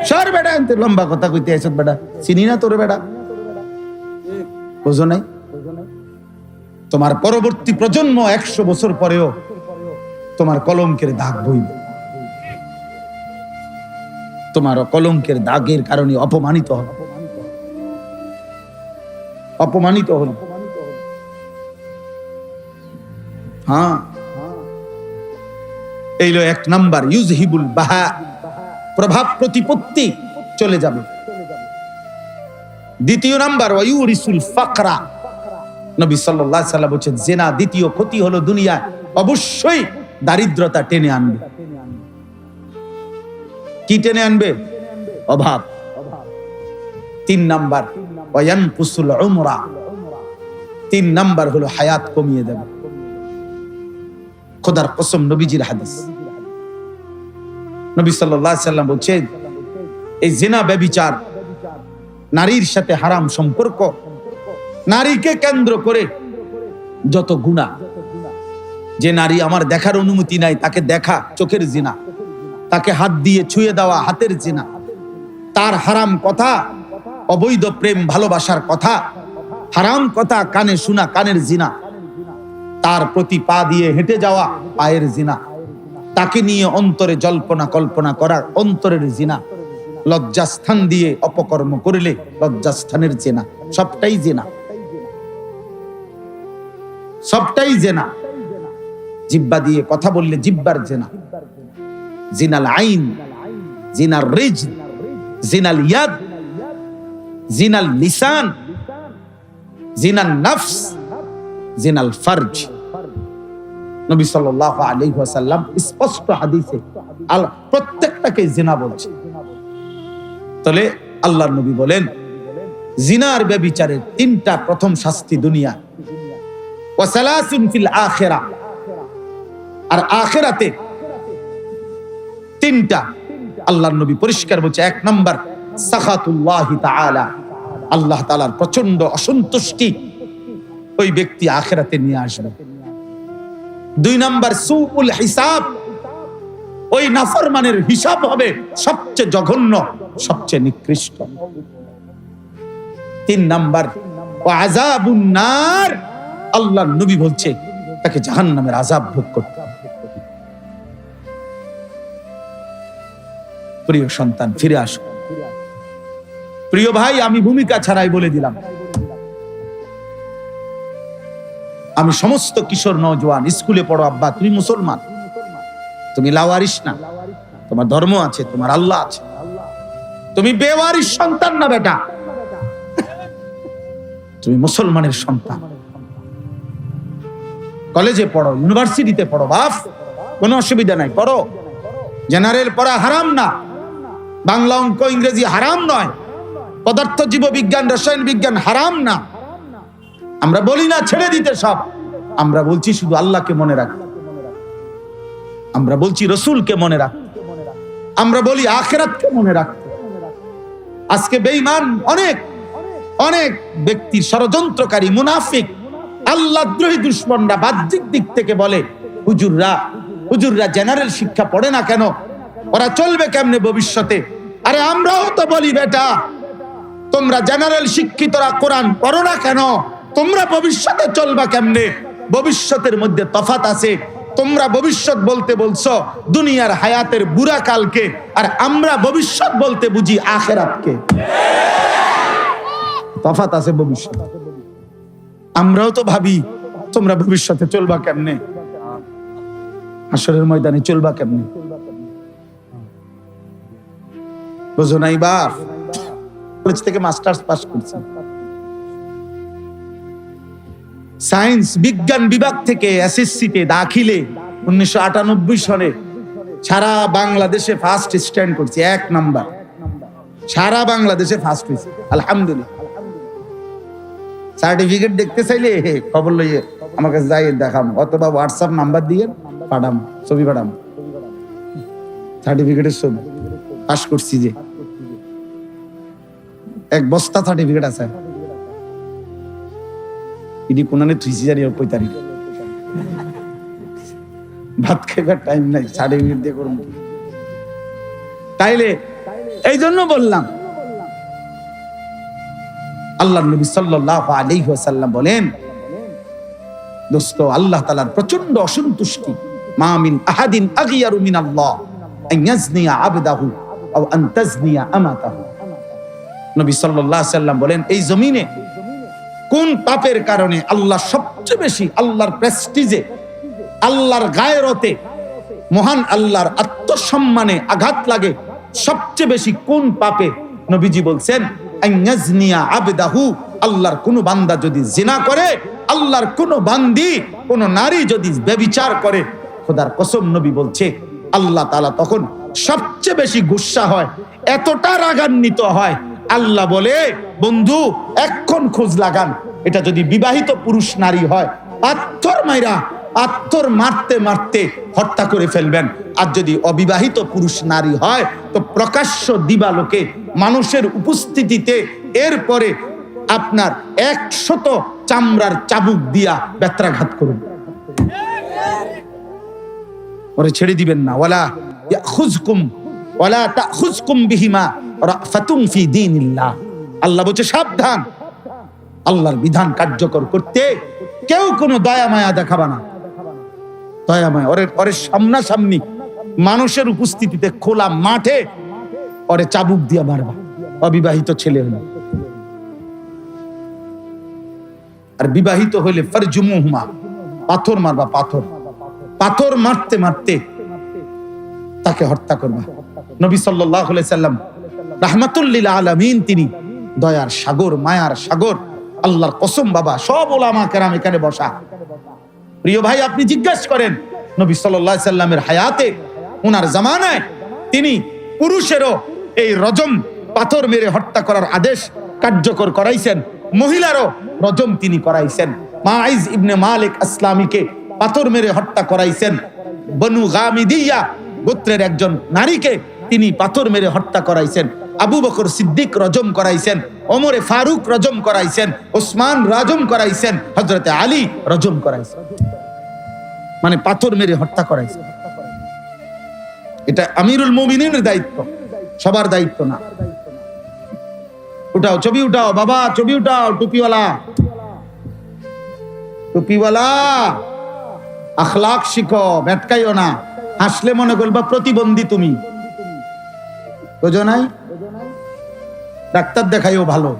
সর বেটা, লম্বা কথা কইতে আইছ বেটা, চিনি না তোর বেটা, বুঝো নাই? তোমার পরবর্তী প্রজন্ম 100 বছর পরেও তোমার কলঙ্কের দাগ বইবে, তোমার কলঙ্কের দাগের কারণে অপমানিত হবে, অপমানিত হল। হ্যাঁ, এইলো 1 নাম্বার, ইউজহিবুল বাহা, প্রভাব প্রতিপত্তি চলে যাবে। 2 নাম্বার, ওয়ায়ুরিসুল ফাকরা, নবী সাল্লাল্লাহু আলাইহি সাল্লাম বলেছেন, জিনা দ্বিতীয় ক্ষতি হলো দুনিয়া অবশ্যই দারিদ্রতা টেনে আনবে। কি টেনে আনবে? অভাব। 3 নাম্বার, ওয়ায়ানকুসুল উমরা, 3 নাম্বার হলো হায়াত কমিয়ে দেবে। খোদার কসম, নবীজির হাদিস, নবী সাল্লাল্লাহু আলাইহি সাল্লাম বলেছেন, এই জিনা, ব্যভিচার, নারীর সাথে হারাম সম্পর্ক, নারীকে কেন্দ্র করে যত গুনাহ, যে নারী আমার দেখার অনুমতি নাই তাকে দেখা, চোখের জিনা, তাকে হাত দিয়ে ছুঁয়ে দেওয়া, হাতের জিনা, তার হারাম কথা, অবৈধ প্রেম ভালোবাসার কথা, হারাম কথা কানে শোনা, কানের জিনা, তার প্রতি পা দিয়ে হেঁটে যাওয়া, পায়ের জিনা, তাকে নিয়ে অন্তরে জল্পনা কল্পনা করা, অন্তরের জিনা, লজ্জাস্থান দিয়ে অপকর্ম করলে লজ্জাস্থানের জিনা, সবটাই জিনা, সবটাই জিনা। জিহ্বা দিয়ে কথা বললে জিহ্বার জিনা, জিনাল আইন, জিনাল রিজল, জিনাল ইয়াদ, জিনাল লিসান, জিনাল নফস, জিনাল ফরজ। নবী সাল্লাল্লাহু আলাইহি ওয়াসাল্লাম স্পষ্ট হাদিসে প্রত্যেকটাকে জিনা বলছে। তাহলে আল্লাহর নবী বলেন, জিনার ব্যভিচারের 3টা প্রথম শাস্তি দুনিয়া, ওয়া সালাসুন ফিল আখিরা, আর আখিরাতে 3টা আল্লাহর নবী পরিষ্কার বলছে। 1 নাম্বার, সাখাতুল্লাহি তাআলা, আল্লাহ তাআলার প্রচন্ড অসন্তুষ্টি ওই ব্যক্তি আখিরাতে নিয়ে আসবে। 2 নাম্বার, সুউল হিসাব, ওই নাফরমানের হিসাব হবে সবচেয়ে জঘন্য, সবচেয়ে নিকৃষ্ট। 3 নাম্বার, ওয়া আযাবুন নার, আল্লাহর নবী বলছে তাকে জাহান্নামের আযাব ভোগ করতে হবে। প্রিয় সন্তান, ফিরে আসো। প্রিয় ভাই, আমি ভূমিকা ছাড়াই বলে দিলাম, আমি সমস্ত কিশোর নওজোয়ান, স্কুলে পড়ো আব্বা, তুমি মুসলমান, তুমি লাওয়ারিস না, তোমার ধর্ম আছে, তোমার আল্লাহ আছে, তুমি বেওয়ারিস সন্তান না বেটা, তুমি মুসলমানের সন্তান। কলেজে পড়ো, ইউনিভার্সিটিতে পড়ো, বাপ কোনো অসুবিধা নাই, পড়ো। জেনারেল পড়া হারাম না, বাংলা অঙ্ক ইংরেজি হারাম নয়, পদার্থ জীব বিজ্ঞান রসায়ন বিজ্ঞান হারাম না। আমরা বলি না ছেড়ে দিতে সব, আমরা বলছি শুধু আল্লাহকে মনে রাখতে, আমরা বলছি রসুলকে মনে রাখতে, আমরা বলি আখিরাতকে মনে রাখতে। আজকে বেঈমান অনেক অনেক ব্যক্তি, ষড়যন্ত্রকারী, মুনাফিক, আল্লাহদ্রোহী দুশমনরা বাহ্যিক দিক থেকে বলে হুজুররা জেনারেল শিক্ষা পড়ে না কেন, ওরা চলবে কেমনে ভবিষ্যতে? আরে আমরাও তো বলি বেটা, তোমরা জেনারেল শিক্ষিতরা কোরআন পড়ো না কেন, তোমরা ভবিষ্যতে চলবা কেমনে? ভবিষ্যতের মধ্যে তফাত আছে। তোমরা ভবিষ্যৎ বলতে বলছো দুনিয়ার হায়াতের বুড়া কালকে, আর আমরা ভবিষ্যৎ বলতে বুঝি আখিরাতকে। তফাত আছে ভবিষ্যৎ। আমরাও তো ভাবি তোমরা ভবিষ্যতে চলবা কেমনে, হাসরের ময়দানে চলবা কেমনে? বুঝো নাই বাপ? কলেজ থেকে মাস্টার্স পাস করছি, সায়েন্স বিজ্ঞান বিভাগ থেকে এসএসসি তে দাখিলে 1998 সনে সারা বাংলাদেশে ফার্স্ট স্ট্যান্ড করছি, 1 নাম্বার, সারা বাংলাদেশে ফার্স্ট হয়েছে আলহামদুলিল্লাহ। সার্টিফিকেট দেখতে চাইলে খবর লইয়ে আমার কাছে যাই দেখাম, অথবা হোয়াটসঅ্যাপ নাম্বার দিয়ে পাঠাম, ছবি পাঠাম, সার্টিফিকেটের ছবি। পাস করছি যে 1 বস্তা সার্টিফিকেট আছে। ইডি কোনানে থুইছি জানি 5 তারিখ, ভাত খাইবার টাইম নাই, সার্টিফিকেট দিয়ে করব। তাইলে এই জন্য বললাম, আল্লাহর নবী সাল্লাল্লাহু আলাইহি ওয়াসাল্লাম বলেন, দোস্ত আল্লাহ তাআলার প্রচন্ড অসন্তুষ্টি, মা মিন আহাদিন আগিয়ারু মিনাল্লাহ আন ইয়াজনিয়া আবদাহু আও আন তাজনিয়া আমাতাহু। নবী সাল্লাল্লাহু আলাইহি ওয়াসাল্লাম বলেন, এই জমিনে কোন পাপের কারণে আল্লাহ সবচেয়ে বেশি, আল্লাহর প্রেস্টিজে, আল্লাহর গায়রতে, মহান আল্লাহর আত্মসম্মানে আঘাত লাগে সবচেয়ে বেশি কোন পাপে? নবীজি বলছেন আইয়াজনিয়া আবদাহু, আল্লাহর কোন বান্দা যদি জিনা করে, আল্লাহর কোন বান্দি, কোন নারী যদি ব্যভিচার করে, খোদার কসম নবী বলছে আল্লাহ তাআলা তখন সবচেয়ে বেশি গুসা হয়, এতটা রাগান্বিত হয়। আল্লাহ বলে, বন্ধু এখন খোঁজ লাগান, এটা যদি বিবাহিত পুরুষ নারী হয় পাথর মারতে মারতে হত্যা করে ফেলবেন, আর যদি অবিবাহিত পুরুষ নারী হয় তো প্রকাশ্য দিবালোকে মানুষের উপস্থিতিতে এরপরে আপনার 100 চামড়ার চাবুক দিয়া বেত্রাঘাত করুন, ওরে ছেড়ে দিবেন না। ওয়ালা তাখুজকুম বিহিমা রাফাতুন ফি দীনিল্লাহ, আল্লাহ বলছে সাবধান, আল্লাহর বিধান কার্যকর করতে কেউ কোনো দয়া মায়া দেখাবা না। দয়া মায়া ওরে সামনাসামনি মানুষের উপস্থিতিতে খোলা মাঠে ওরে চাবুক দিয়া মারবা, অবিবাহিত ছেলে হলে। আর বিবাহিত হইলে ফারজুমুহুমা, পাথর মারবা, পাথর মারতে মারতে তাকে হত্যা করবা। নবী সাল্লাল্লাহু আলাইহি সাল্লাম রাহমাতুল লিল আলামিন, তিনি দয়ার সাগর, মায়ার সাগর। আল্লাহর কসম বাবা, সব উলামা কেরাম এখানে বসা, প্রিয় ভাই আপনি জিজ্ঞাসা করেন নবী সাল্লাল্লাহু আলাইহি সাল্লামের হায়াতে, ওনার জামানায় তিনি পুরুষেরও এই রজম, পাথর মেরে হত্যা করার আদেশ কার্যকর করাইছেন, মহিলারও রজম তিনি করাইছেন। মাইজ ইবনে মালিক আসলামীকে পাথর মেরে হত্যা করাইছেন। বনু গামিদিয়া গোত্রের একজন নারীকে তিনি পাথর মেরে হত্যা করাইছেন। আবু বকর সিদ্দিক রজম করাইছেন, ওমরে ফারুক রজম করাইছেন, ওসমান রজম করাইছেন, হযরতে আলী রজম করাইছেন, মানে পাথর মেরে হত্যা করাইছেন। এটা আমিরুল মুমিনিনের দায়িত্ব, সবার দায়িত্ব না। উঠাও ছবি, উঠাও বাবা ছবি উঠাও, টুপিওয়ালা আখলাক শিখো, ভেটকাইও না। হাসলে মনে করবা প্রতিবন্ধী তুমি, বুঝো নাই? ডাক্তার দেখাইও, ভালো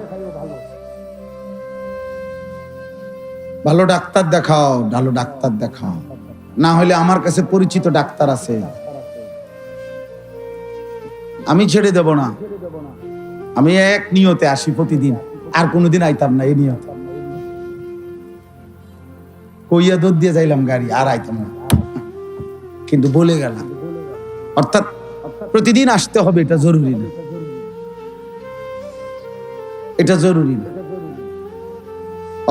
ভালো ডাক্তার দেখাও, ভালো ডাক্তার দেখাও। না হলে আমার কাছে পরিচিত ডাক্তার আছে, আমি ছেড়ে দেব না। আমি এক নিয়তে আসি প্রতিদিন, আর কোনোদিন আইতাম না এই নিয়তে। কইয়া দৌড় দিয়ে যাইলাম গাড়ি, আর আইতাম না, কিন্তু বলে গেলাম। অর্থাৎ প্রতিদিন আসতে হবে এটা জরুরি না, এটা জরুরি না।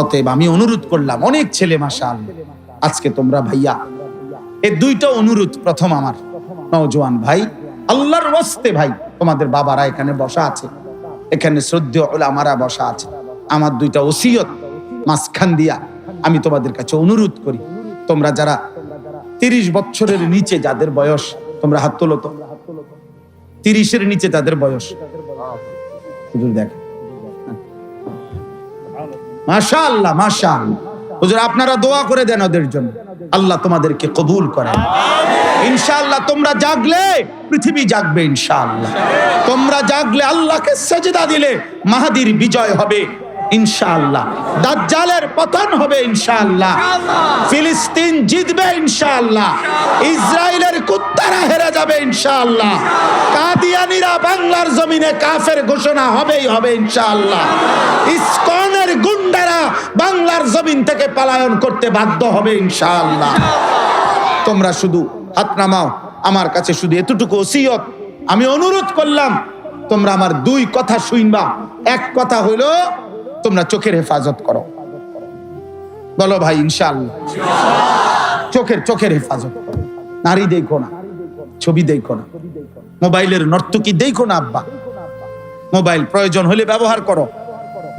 অতএব আমি অনুরোধ করলাম, অনেক ছেলে মাশাআল্লাহ আজকে তোমরা ভাইয়া, এই দুইটা অনুরোধ। প্রথম আমার নওজোয়ান ভাই, আল্লাহর ওয়াস্তে ভাই, তোমাদের বাবারা এখানে বসা আছে, এখানে শ্রদ্ধেয় উলামারা বসা আছে, আমার দুইটা ওসিয়ত মাঝখান দিয়া আমি তোমাদের কাছে অনুরোধ করি, তোমরা যারা 30 বছরের নিচে যাদের বয়স, তোমরা হাত তোলো তো। 30-এর নিচে তাদের বয়স, হুজুর দেখেন, মাশাআল্লাহ মাশাআল্লাহ। হুজুর আপনারা দোয়া করে দেন ওদের জন্য, আল্লাহ তোমাদেরকে কবুল করেন ইনশাআল্লাহ। তোমরা জাগলে পৃথিবী জাগবে ইনশাআল্লাহ। তোমরা জাগলে, আল্লাহকে সেজদা দিলে মাহদীর বিজয় হবে ইনশাআল্লাহ, দাজ্জালের পতন হবে ইনশাআল্লাহ, ফিলিস্তিন জিতবে ইনশাআল্লাহ, ইসরায়েলের কুত্তারা হেরে যাবে ইনশাআল্লাহ, কাদিয়ানীরা বাংলার জমিনে কাফের ঘোষণা হবেই হবে ইনশাআল্লাহ, ইসকনের গুন্ডারা বাংলার জমিন থেকে পলায়ন করতে বাধ্য হবে ইনশাআল্লাহ। তোমরা শুধু হাত নামাও, আমার কাছে শুধু এতটুকু ওসিয়ত, আমি অনুরোধ করলাম তোমরা আমার দুই কথা শুনবা। এক কথা হইলো তোমরা চোখের হেফাজত করো, বলো ভাই ইনশাআল্লাহ। চোখের হেফাজত করো, নারী দেখো না, ছবি দেখো না, মোবাইলের নর্তকী দেখো না আব্বা। মোবাইল প্রয়োজন হলে ব্যবহার করো,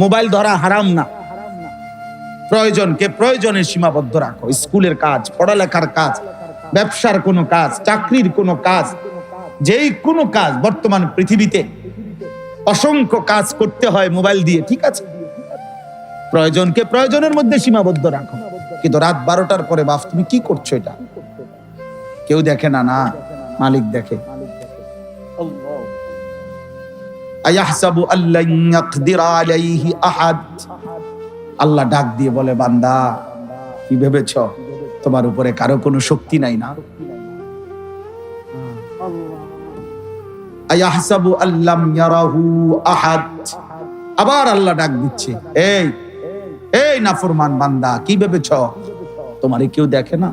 মোবাইল ধরা হারাম না, প্রয়োজনকে প্রয়োজনে সীমাবদ্ধ রাখো। স্কুলের কাজ, পড়ালেখার কাজ, ব্যবসার কোনো কাজ, চাকরির কোনো কাজ, যেই কোনো কাজ, বর্তমান পৃথিবীতে অসংখ্য কাজ করতে হয় মোবাইল দিয়ে, ঠিক আছে, প্রয়োজনকে প্রয়োজনের মধ্যে সীমাবদ্ধ রাখো। কিন্তু রাত 12টার পরে বাপ তুমি কি করছো, এটা কেউ দেখে না, না মালিক দেখে। আয়াহসাবু আল্লান ইয়াকদির আলাইহি আহাদ, আল্লাহ ডাক দিয়ে বলে, বান্দা কি ভেবেছো তোমার উপরে কারো কোনো শক্তি নাই না? আয়াহসাবু আল্লাম ইয়ারাহু আহাদ, আবার আল্লাহ ডাক দিচ্ছে, এই নাফরমান বান্দা কি ভেবেছো তোমারে কেউ দেখে না?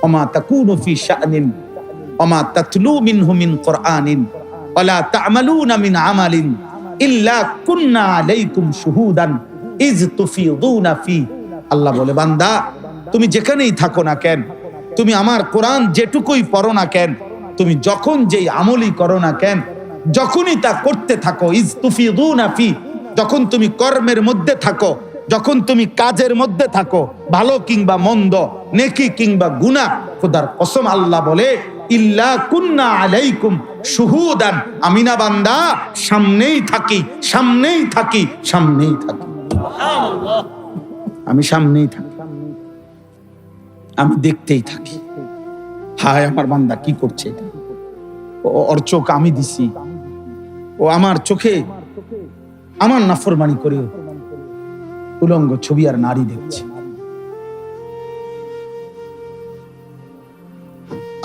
ওমা তাকুনু ফি শা'নিন ওমা তাতলু মিনহু মিন কুরআনিন ওয়ালা তা'মালুনা মিন আমালিন ইল্লা কুননা আলাইকুম শুহুদান ইজ তুফিদুনা ফি। আল্লাহ বলে, বান্দা তুমি যেখানেই থাকো না কেন, তুমি আমার কোরআন যেটুকুই পড়ো না কেন, তুমি যখন যেই আমলই করো না কেন, যখনই তা করতে থাকো, ইজ তুফিদুনা ফি, যখন তুমি কর্মের মধ্যে থাকো, যখন তুমি কাজের মধ্যে থাকো, ভালো কিংবা মন্দ, নেকি কিংবা গুনাহ, খোদার কসম আল্লাহ বলে, ইল্লা কুননা আলাইকুম শুহুদান, আমি না বান্দা সামনেই থাকি, সামনেই থাকি, সামনেই থাকি, আমি সামনেই থাকি, আমি দেখতেই থাকি। হায় আমার বান্দা কি করছে, ওর চোখ আমি দিছি, ও আমার চোখে আমার নাফরমানি করে উলঙ্গ ছবি আর নারী দেখছে।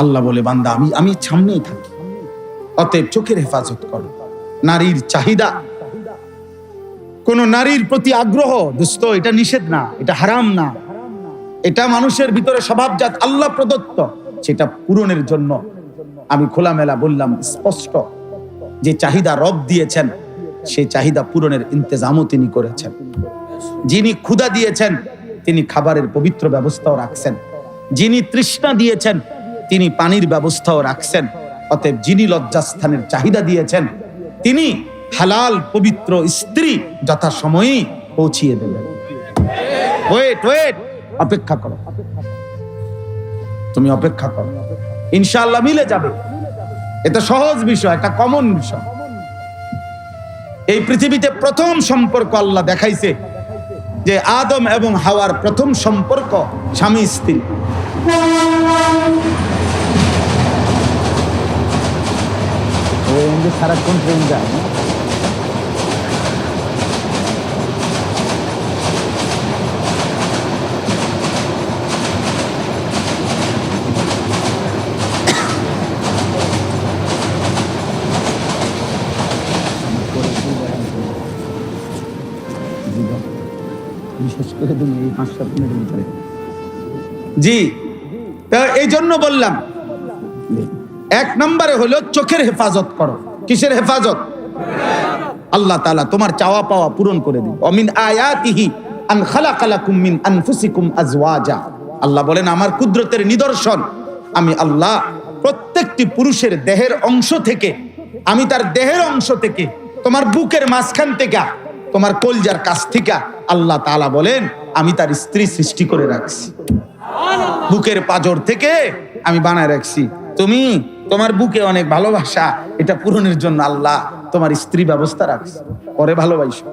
আল্লাহ বলে, বান্দা আমি সামনেই থাকি, অতএব চোখের হেফাজত করো। নারীর চাহিদা, কোন নারীর প্রতি আগ্রহ, দোস্ত এটা নিষেধ না, এটা হারাম না, এটা মানুষের ভিতরে স্বভাবজাত, আল্লাহ প্রদত্ত, সেটা পূরণের জন্য আমি খোলামেলা বললাম, স্পষ্ট যে চাহিদা রব দিয়েছেন, সেই চাহিদা পূরণের ইন্তজামও তিনি করেছেন। যিনি ক্ষুধা দিয়েছেন তিনি খাবারের পবিত্র ব্যবস্থাও রাখছেন, যিনি তৃষ্ণা দিয়েছেন তিনি পানির ব্যবস্থাও রাখছেন। অতএব যিনি লজ্জাস্থানের চাহিদা দিয়েছেন তিনি হালাল পবিত্র স্ত্রী যথাসময়েই পৌঁছিয়ে দেবেন। ওয়েট, অপেক্ষা করো, তুমি অপেক্ষা করো, ইনশাআল্লাহ মিলে যাবে। এটা সহজ বিষয়, এটা কমন বিষয়। এই পৃথিবীতে প্রথম সম্পর্ক আল্লাহ দেখাইছে যে আদম এবং হাওয়ার প্রথম সম্পর্ক স্বামী স্ত্রী। সারাক্ষণ ট্রেন যায়, বিশেষ করে জি, তো এই জন্য বললাম, এক নম্বরে হলো চোখের হেফাজত করো। কিসের হেফাজত? আল্লাহ তাআলা তোমার চাওয়া পাওয়া পূরণ করে দিন। অমিন আয়াতিহি আন খালাকা লাকুম মিন আনফুসিকুম আজওয়াজা। আল্লাহ বলেন আমার কুদরতের নিদর্শন, আমি আল্লাহ প্রত্যেকটি পুরুষের দেহের অংশ থেকে, আমি তার দেহের অংশ থেকে, তোমার বুকের মাঝখান থেকে, তোমার কলজার কাছ থেকে আল্লাহ তাআলা বলেন আমি তার স্ত্রী সৃষ্টি করে রাখছি। বুকের পাঁজর থেকে আমি বানায় রাখছি। তুমি তোমার বুকে অনেক ভালোবাসা, এটা পূরণের জন্য আল্লাহ তোমার স্ত্রী ব্যবস্থা রাখছে, পরে ভালোবাসো।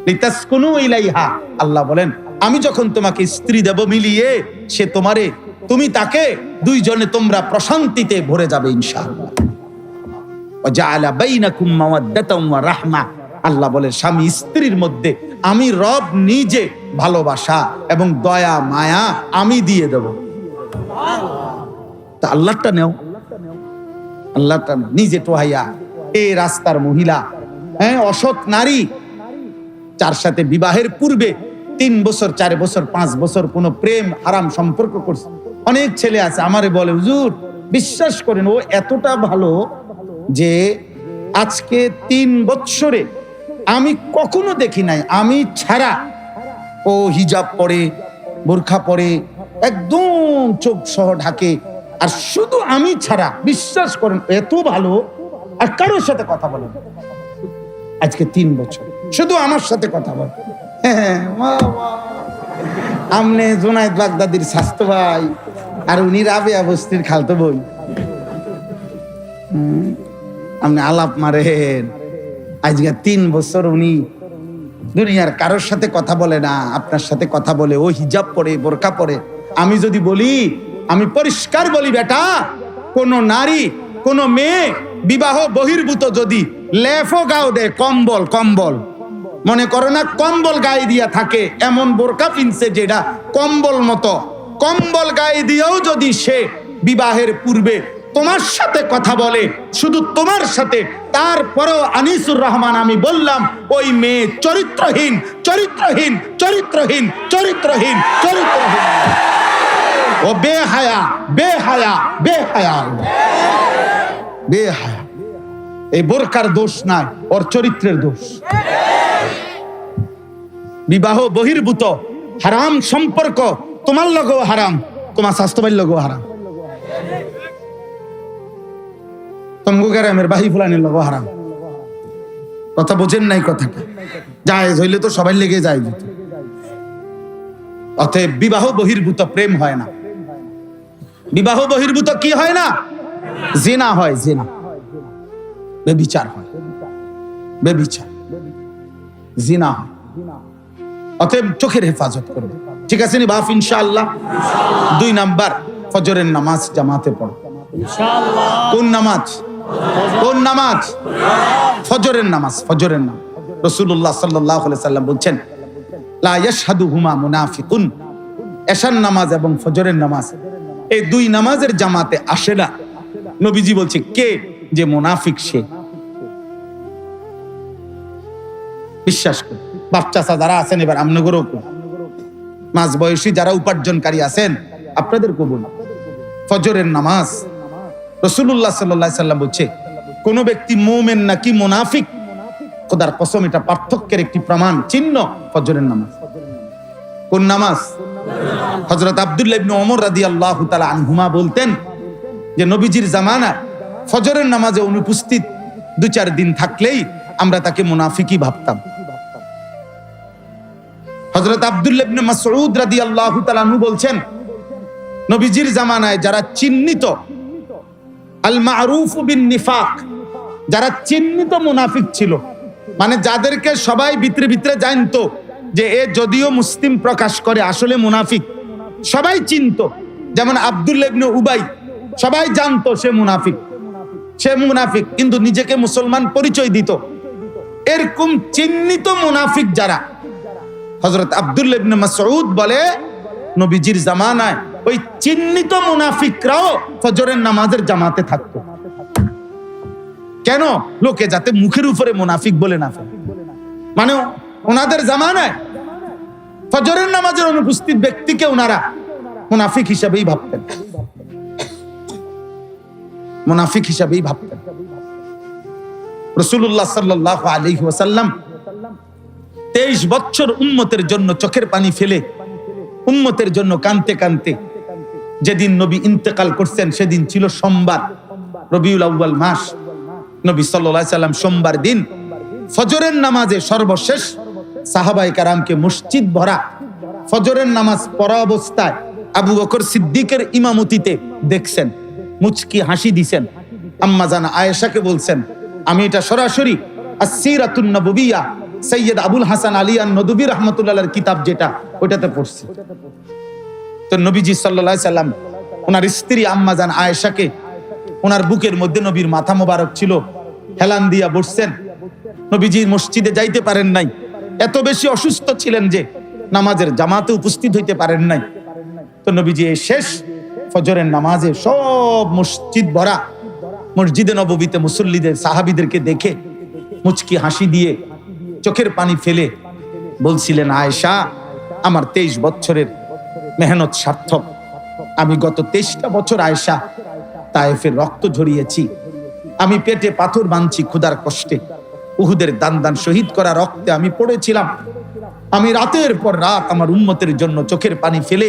লিতাসকুনু ইলাইহা, আল্লাহ বলেন আমি যখন তোমাকে স্ত্রী দেব মিলিয়ে, সে তোমারে, তুমি তাকে, দুইজনে তোমরা প্রশান্তিতে ভরে যাবে ইনশাআল্লাহ। ওয়া জাআলা বাইনাকুম মাওয়াদ্দাতাম ওয়া রাহমা, আল্লাহ বলে স্বামী স্ত্রীর মধ্যে আমি রব নিজে ভালোবাসা এবং দয়া মায়া আমি দিয়ে দেব। তা আল্লাহটা নেও, আল্লাহটা নিজে টোহাইয়া। এই রাস্তার মহিলা, হ্যাঁ, অসৎ নারী, যার সাথে বিবাহের পূর্বে 3 বছর 4 বছর 5 বছর কোনো প্রেম হারাম সম্পর্ক করছে। অনেক ছেলে আছে আমারে বলে, হুজুর বিশ্বাস করেন ও এতটা ভালো যে আজকে 3 বছরে আমি কখনো দেখি নাই আমি ছাড়া, ও হিজাব পরে, বোরখা পরে, একদম চোখ সহ ঢাকে, আর শুধু আমি ছাড়া, বিশ্বাস করেন এত ভালো আর কারোর সাথে কথা বলে না। আজকে 3 বছর শুধু আমার সাথে কথা বলে। আমনে জোনায়েদ বাগদাদির স্বাস্থ্য ভাই, আর উনি রাবেয়া বস্তির খালতো বই। আপনি আলাপ মারেন, আজকে 3 বছর উনি দুনিয়ার কারোর সাথে কথা বলে না, আপনার সাথে কথা বলে। ও হিজাব পরে, বোরকা পরে। আমি যদি বলি, আমি পরিষ্কার বলি বেটা, কোন নারী, কোন মেয়ে বিবাহ বহির্ভূত যদি লেফো গাও দেয়, কম্বল, কম্বল মনে করো না, কম্বল গায়ে দিয়া থাকে, এমন বোরকা পিনছে যেটা কম্বল মতো, কম্বল গায়ে দিয়েও যদি সে বিবাহের পূর্বে তোমার সাথে কথা বলে, শুধু তোমার সাথে, তারপরেও আনিসুর রহমান আমি বললাম ওই মেয়ে চরিত্রহীন, চরিত্রহীন, চরিত্রহীন, চরিত্রহীন, চরিত্রহীন, ও বেহায়া, বেহায়া, বেহায়া, বেহায়া। এই বোরকার দোষ নাই, ওর চরিত্রের দোষ। বিবাহ বহির্ভূত হারাম সম্পর্ক তোমার লগেও হারাম, তোমার স্বাস্থ্য ভাইয়ের লগেও হারাম, তমগুগ্রামের বাহি ফুলানির লগেও হারাম। কথা বোঝেন নাই কথাটা? জায়েজ হইলে তো সবাই লেগে যায় যেত। অতএব বিবাহ বহির্ভূত প্রেম হয় না। বিবাহ বহির্ভূত কি হয় না? জিনা হয়, জিনা, বেবিচার হয়, বেবিচার, জিনা হয়। অতএব চোখের হেফাজত করবে, ঠিক আছে নি বাপ? ইনশাআল্লাহ। 2 নাম্বার, ফজরের নামাজ জামাতে পড়ো। কোন নামাজ? কোন নামাজ? ফজরের নামাজ। ফজরের নামাজ রাসূলুল্লাহ সাল্লাল্লাহু আলাইহি সাল্লাম বলছেন, লা ইয়াশহাদুহুমা মুনাফিকুন। এশার নামাজ এবং ফজরের নামাজ, এই 2 নামাজের জামাতে আসে না। নবীজি বলছে কে যে মুনাফিক সে। বিশ্বাস করে বাচ্চা যারা আছেন, এবার আমনগরও মাঝ বয়সী যারা উপার্জনকারী আছেন, আপনাদের কবুল। ফজরের নামাজ রাসূলুল্লাহ সাল্লাল্লাহু আলাইহি সাল্লাম বলছে, কোন ব্যক্তি মুমিন নাকি মুনাফিক, খোদার কসম এটা পার্থক্যের একটি প্রমাণ চিহ্ন ফজরের নামাজ। কোন নামাজ? হযরত আব্দুল্লাহ ইবনে ওমর রাদিয়াল্লাহু তাআলা আনহুমা বলতেন যে নবীজির জামানায় ফজরের নামাজে অনুপস্থিত 2-4 দিন থাকলেই আমরা তাকে মুনাফিকই ভাবতাম। হযরত আব্দুল্লাহ ইবনে মাসউদ রাদিয়াল্লাহু তাআলা আনহু বলছেন, নবীজির জামানায় যারা চিহ্নিত আল মারুফ বিন নিফাক, যারা চিহ্নিত মুনাফিক ছিল, মানে যাদেরকে সবাই ভিতরে ভিতরে জানতো যে এ যদিও মুসলিম প্রকাশ করে আসলে মুনাফিক, সবাই চিনতো। যেমন আব্দুল্লাহ ইবনে উবাই, সবাই জানতো সে মুনাফিক, সে মুনাফিক, কিন্তু নিজেকে মুসলমান পরিচয় দিত। এরকম চিহ্নিত মুনাফিক যারা, হযরত আব্দুল্লাহ ইবনে মাসউদ বলে নবীজির জামানায় ওই চিহ্নিত মুনাফিকরাও ফজরের নামাজের জামাতে থাকতো। কেন? লোকে যাতে মুখের উপরে মুনাফিক বলে না ফেলে। মানে ওনাদের জামানায় ফজরের নামাজের অনুপস্থিত ব্যক্তিকে ওনারা মুনাফিক হিসাবেই ভাবতেন, মুনাফিক হিসাবেই ভাবতেন। রাসূলুল্লাহ সাল্লাল্লাহু আলাইহি ওয়াসাল্লাম 23 বছর উম্মতের জন্য চোখের পানি ফেলে, উম্মতের জন্য কাঁদতে কাঁদতে যেদিন নবী ইন্তেকাল করছেন সেদিন ছিল সোমবার, রবিউল আউয়াল মাস। নবী সাল্লাল্লাহু আলাইহি সাল্লাম সোমবার দিন ফজরের নামাজে সর্বশেষ সাহাবায়ে কেরামকে মসজিদ ভরা ফজরের নামাজ পড়া অবস্থায় আবু বকর সিদ্দিকের ইমামতিতে দেখছেন, মুচকি হাসি দিছেন। আম্মা জানা আয়েশাকে বলছেন, আমি এটা সরাসরি আস-সিরাতুন নববিয়্যা সৈয়দ আবুল হাসান আলী আন-নদভী রাহমাতুল্লাহর কিতাব যেটা, ওইটাতে পড়ছি। তো নবীজি সাল্লাল্লাহু আলাইহি সাল্লাম ওনার স্ত্রী আম্মা জান আয়েশাকে ওনার বুকের মধ্যে নবীর মাথা মোবারক ছিল, হেলান দিয়া বসছেন। নবীজি মসজিদে যাইতে পারেন নাই, এত বেশি অসুস্থ ছিলেন যে নামাজের জামাতে উপস্থিত হইতে পারেন নাই। তো নবীজি এই শেষ ফজরের নামাজে সব মসজিদ ভরা, মসজিদে নববীতে মুসল্লিদের সাহাবীদেরকে দেখে মুচকি হাসি দিয়ে চোখের পানি ফেলে বলছিলেন, আয়েশা, আমার 23 বছরের মেহনত সার্থক। আমি গত 23টা বছর আয়েশা তায়েফের রক্ত ঝরিয়েছি, আমি পেটে পাথর বাঁধছি ক্ষুধার কষ্টে, উহুদের দান দান শহীদ করা রক্তে আমি পড়েছিলাম। আমি রাতের পর রাত আমার উম্মতের জন্য চোখের পানি ফেলে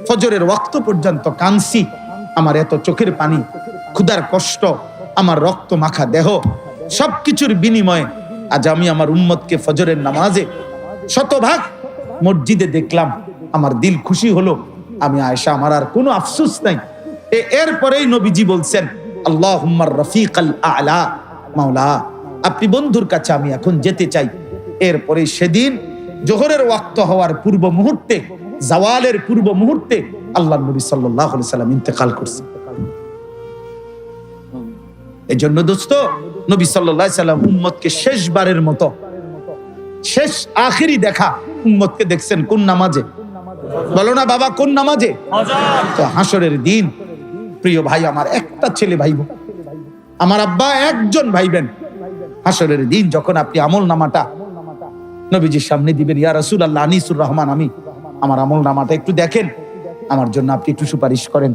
ফজরের ওয়াক্ত পর্যন্ত কাঁদছি। আমার এত চোখের পানি, ক্ষুধার কষ্ট, আমার রক্ত মাখা দেহ, সবকিছুর বিনিময়ে আজ আমি আমার উম্মতকে ফজরের নামাজে শতভাগ মসজিদে দেখলাম, আমার দিল খুশি হলো। আমি আয়েশা, আমার আর কোনো আফসোস নাই। এরপরেই নবীজি বলছেন, আল্লাহুম্মার রফিকাল আ'লা, মাওলা আপনি বন্ধুর কাছে আমি এখন যেতে চাই। এরপরে সেদিন জোহরের ওয়াক্ত হওয়ার পূর্ব মুহূর্তে, জাওয়ালের পূর্ব মুহূর্তে আল্লাহর নবী সাল্লাল্লাহু আলাইহি সাল্লাম ইন্তেকাল করছেন। এজন্য দোস্ত, নবী সাল্লাল্লাহু আলাইহি সাল্লাম উম্মতকে শেষবারের মতো, শেষ আখেরি দেখা উম্মতকে দেখছেন কোন নামাজে? বলো না বাবা, কোন নামাজে? তো হাসরের দিন প্রিয় ভাই আমার, একটা ছেলে ভাইব, আমার আব্বা একজন ভাইবেন। হাসরের দিন যখন আপনি আমল নামাটা নবীজির সামনে দিবেন, ইয়া রাসূলুল্লাহ আনিসুর রহমান, আমি আমার আমল নামাটা একটু দেখেন, আমার জন্য আপনি একটু সুপারিশ করেন।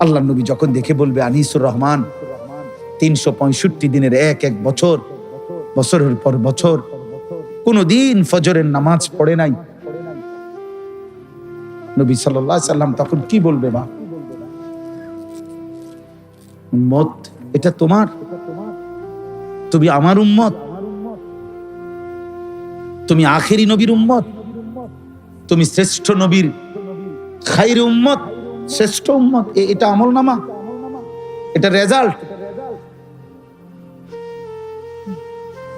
আল্লাহ নবী যখন দেখে বলবে আনিসুর রহমান 365 দিনের এক এক বছর, বছরের পর বছর কোনদিন ফজরের নামাজ পড়ে নাই, নবী সাল্লাল্লাহু আলাইহি সাল্লাম তখন কি বলবে? মা উম্মত, এটা তোমার, তুমি আমার উম্মত, তুমি আখেরি নবীর উম্মত, তুমি শ্রেষ্ঠ নবীর খাইর উম্মত, শ্রেষ্ঠ উম্মত। এটা আমল নামা, এটা রেজাল্ট।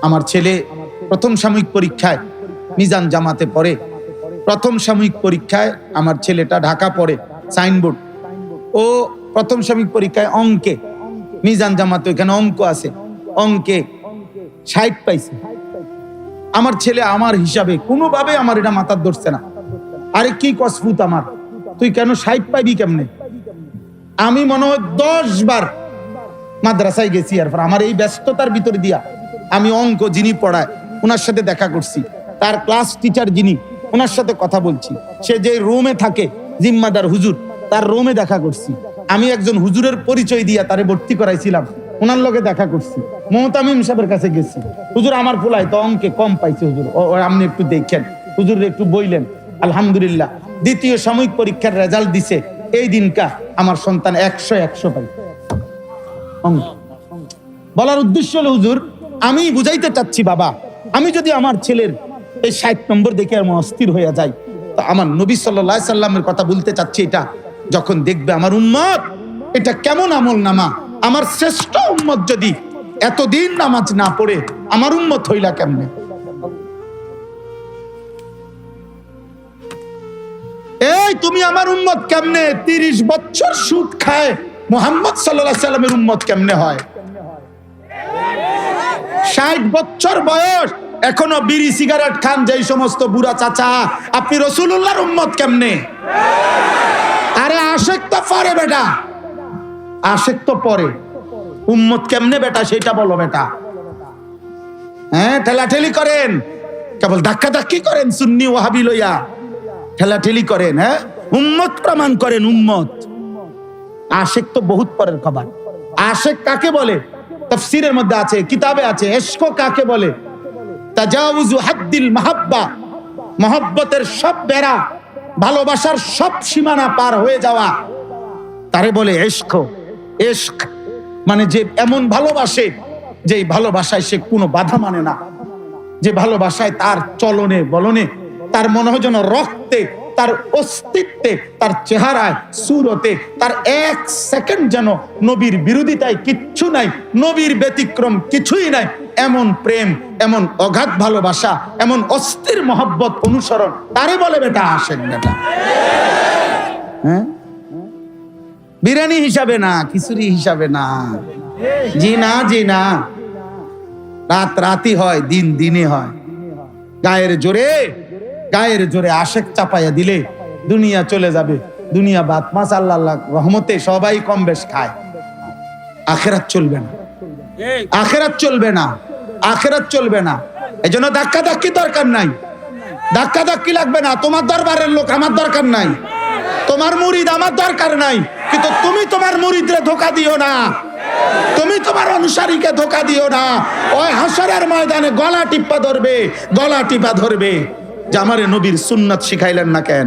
আমার ছেলে প্রথম সাময়িক পরীক্ষায় মিজান জামাতে পড়ে, প্রথম সাময়িক পরীক্ষায় আমার ছেলেটা ঢাকা পড়ে সাইনবোর্ড, ও প্রথম সাময়িক পরীক্ষায় অঙ্কে মিজান জামাতে, ওখানে অঙ্ক আছে, অঙ্কে 60 পাইছে। আমার ছেলে আমার হিসাবে কোনোভাবে আমার এটা মাথার ধরছে না। আরে কি কসফুত আমার, তুই কেন 60 পাইবি কেমনে? আমি মনে হয় 10 বার মাদ্রাসায় গেছি, এরপর আমার এই ব্যস্ততার ভিতরে দিয়া আমি অঙ্ক যিনি পড়ায় ওনার সাথে দেখা করছি, তার ক্লাস টিচার যিনি, ওনার সাথে কথা বলছি, সে যে রুমে থাকে জিম্মাদার হুজুর, তার রুমে দেখা করছি। আমি একজন হুজুরের পরিচয় দিয়া তারে ভর্তি করাইছিলাম, ওনার লগে দেখা করছি। মুহতামিম সাহেবের কাছে গেছি, হুজুর আমার পোলাই তো অঙ্কে কম পাইছে, হুজুর আপনি একটু দেখেন, হুজুর একটু বইলেন। আলহামদুলিল্লাহ, দ্বিতীয় সাময়িক পরীক্ষার রেজাল্ট দিছে, এই দিনকা আমার সন্তান 100 পাই। বলার উদ্দেশ্য হলো, হুজুর আমি বুঝাইতে চাচ্ছি বাবা, আমি যদি আমার ছেলের এই 60 নম্বর দেখে আর অস্থির হয়ে যায়, তো আমার নবী সাল্লাল্লাহু আলাইহি সাল্লামের কথা বলতে চাচ্ছি, এটা যখন দেখবে আমার উম্মত, এটা কেমন আমল নামা, আমার শ্রেষ্ঠ উম্মত যদি এতদিন নামাজ না পড়ে আমার উম্মত হইলা কেমনে? এই তুমি আমার উম্মত কেমনে? 30 বছর সুদ খায় মুহাম্মদ সাল্লাল্লাহু আলাইহি সাল্লামের উম্মত কেমনে হয়? 60 বছর বয়স এখনো বিড়ি সিগারেট খান যেই সমস্ত বুড়া চাচা, আপনি রাসূলুল্লাহর উম্মত কেমনে? আরে আশিক তো পরে বেটা, আশিক তো পরে, উম্মত কেমনে বেটা সেটা বলো বেটা। হ্যাঁ, ঠেলাঠেলি করেন, কেবল ধাক্কা ধাক্কি করেন সুন্নি ওয়াহাবি লইয়া, ঠেলাঠেলি করেন, হ্যাঁ, উম্মত প্রমাণ করেন উম্মত। আশেক তো বহুত পরের খবর। আশেক কাকে বলে? তাফসীরের মধ্যে আছে, কিতাবে আছে। ইশক কাকে বলে? তাজাউযু হাদ্দিল মাহাব্বা, মহব্বতের সব বেড়া, ভালোবাসার সব সীমানা পার হয়ে যাওয়া, তারে বলে ইশক। ইশক মানে যে এমন ভালোবাসে, যে ভালোবাসায় সে কোনো বাধা মানে না, যে ভালোবাসায় তার চলনে বলনে, তার মনে হয় যেন রক্তে, তার অস্তিত্বে, তার চেহারায়, সুরতে, তার এক সেকেন্ড যেন নবীর বিরোধিতায় কিচ্ছু নাই, নবীর ব্যতিক্রম কিছুই নাই। এমন প্রেম, এমন অগাধ ভালোবাসা, এমন অস্থির মহব্বত অনুসরণ, তারে বলে বেটা আশেক। বেটা হ্যাঁ, বিরিয়ানি হিসাবে না, খিচুড়ি হিসাবে না, জি না, জি না। রাত রাতি হয়, দিন দিনে হয়। গায়ের জোরে আশেক চাপাইয়া দিলে দুনিয়া চলে যাবে। দুনিয়া বাত মাস আল্লাহ রহমতে সবাই কম বেশ খায়, আখেরাত চলবে না, আখেরাত চলবে না, আখেরাত চলবে না। এই জন্য ধাক্কা ধাক্কি দরকার নাই, ধাক্কা ধাক্কি লাগবে না। তোমার দরবারের লোক আমার দরকার নাই, তোমার মুরিদ আমার দরকার নাই, কিন্তু তুমি তোমার মুরিদরে ধোঁকা দিও না, তুমি তোমার অনুসারীকে ধোঁকা দিও না। ওই হাসরের ময়দানে গলা টিপা ধরবে, গলা টিপা ধরবে যে আমারে নবীর সুন্নাত শিখাইলেন না কেন,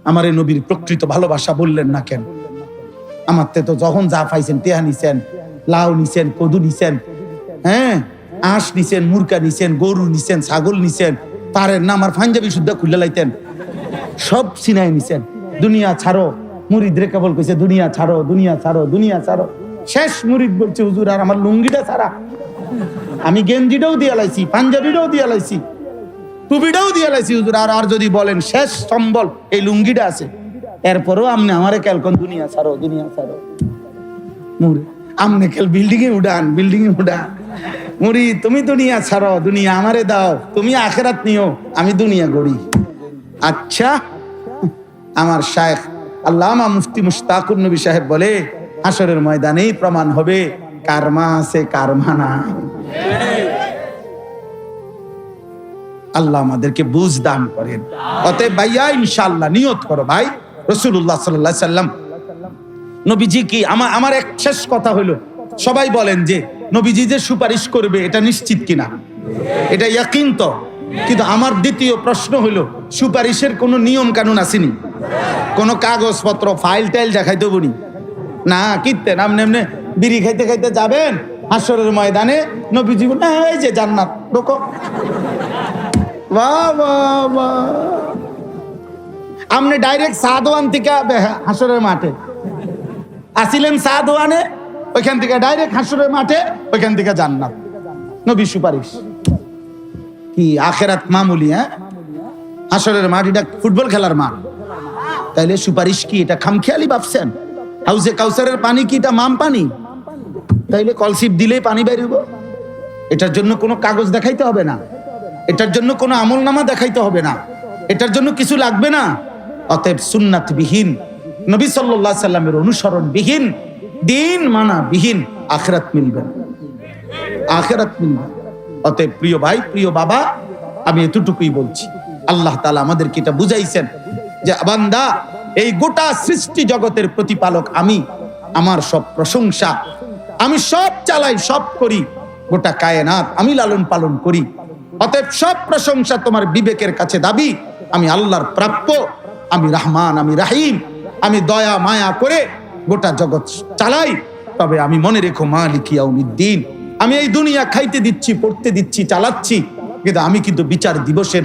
আমারে নবীর প্রকৃত ভালোবাসা বললেন না কেন। আমার তো যখন যা পাইছেন, তেহা নিছেন, লাউ নিছেন, কদু নিছেন, হ্যাঁ, আঁশ নিছেন, মুরকা নিছেন, গরু নিছেন, ছাগল নিছেন, পারেন না আমার পাঞ্জাবি শুদ্ধ খুলে লাইতেন, সব সিনাই নিছেন। দুনিয়া ছাড়ো, মুরিদ রে কেবল কইছে দুনিয়া ছাড়ো, দুনিয়া ছাড়ো, দুনিয়া ছাড়ো। শেষ মুরিদ বলছে হুজুর আর আমার লুঙ্গিটা ছাড়া, আমি গেঞ্জিটাও দিয়ে লাইছি, পাঞ্জাবিটাও দিয়ে লাইছি, টুপিটাও দিয়ে লাইছি হুজুর, আর যদি বলেন শেষ সম্বল এই লুঙ্গিটা আছে, এরপরও আমনে আমারে কেলকন দুনিয়া ছাড়ো, দুনিয়া ছাড়ো। মুরিদ আমনে কেল বিল্ডিং এ উড়ান, বিল্ডিং এ উড়ান। মুরিদ তুমি দুনিয়া ছাড়ো, দুনিয়া আমারে দাও, তুমি আখেরাত নিও, আমি দুনিয়া গড়ি। আচ্ছা, আমার শায়েখ আল্লামা মুফতি মুশতাকুর নবী সাহেব বলে হাসরের ময়দানেই প্রমাণ হবে কার মা আছে কার মা নাই। আল্লাহ আমাদেরকে বুঝ দান করেন। অতএব ভাইয়া ইনশাআল্লাহ নিয়ত করো ভাই, রাসূলুল্লাহ সাল্লাল্লাহু আলাইহি সাল্লাম নবীজি কি, আমার এক শেষ কথা হলো, সবাই বলেন যে নবীজি যে সুপারিশ করবে এটা নিশ্চিত কিনা, এটা ইয়াকিন তো, কিন্তু আমার দ্বিতীয় প্রশ্ন হলো সুপারিশের কোনো নিয়ম কানুন আসেনি, কোনো কাগজপত্র ফাইল টাইল দেখাইতে বলি না, কীর্তেন আপনি এমনি বিড়ি খাইতে খাইতে যাবেন হাসরের ময়দানে, নবীজি এই যে জান্নাত ঢোকো, বাহ বাহ বাহ, আপনি ডাইরেক্ট সাদওয়ান থেকে হাসরের মাঠে আসিলেন, সাদওয়ানে ওইখান থেকে ডাইরেক্ট হাসরের মাঠে, ওইখান থেকে জান্নাত। নবী সুপারিশ কি আখেরাত মামুলি? হ্যাঁ, হাসরের মাঠ এটা ফুটবল খেলার মাঠ, তাইলে সুপারিশ কি এটা খামখেয়ালি ভাবছেন? হাউজে কাউসারের পানি কি এটা মাম পানি? তাইলে কলসিপ দিলেই পানি বেরিব? এটার জন্য কোনো কাগজ দেখাইতে হবে না, এটার জন্য কোনো আমলনামা দেখাইতে হবে না, এটার জন্য কিছু লাগবে না। অতএব সুন্নাত বিহীন, নবী সাল্লাল্লাহু আলাইহি সাল্লামের অনুসরণ বিহীন, দিন মানা বিহীন আখিরাত মিলবে না, আখিরাত মিলবে। অতএব প্রিয় ভাই, প্রিয় বাবা, আমি এতটুকুই বলছি, আল্লাহ তাআলা আমাদেরকে এটা বুঝাইছেন যে বান্দা, এই গোটা সৃষ্টি জগতের প্রতিপালক আমি, আমার সব প্রশংসা, আমি সব চালাই, সব করি, গোটা কায়নাত আমি লালন পালন করি। অতএব সব প্রশংসা তোমার বিবেকের কাছে দাবি, আমি আল্লাহর প্রাপ্য, আমি রহমান, আমি রাহিম, আমি দয়া মায়া করে গোটা জগৎ চালাই। তবে আমি মনে রেখো মালিক ইয়াউমিদ্দিন, আমি এই দুনিয়া খাইতে দিচ্ছি, পড়তে দিচ্ছি, চালাচ্ছি, কিন্তু আমি কিন্তু বিচার দিবসের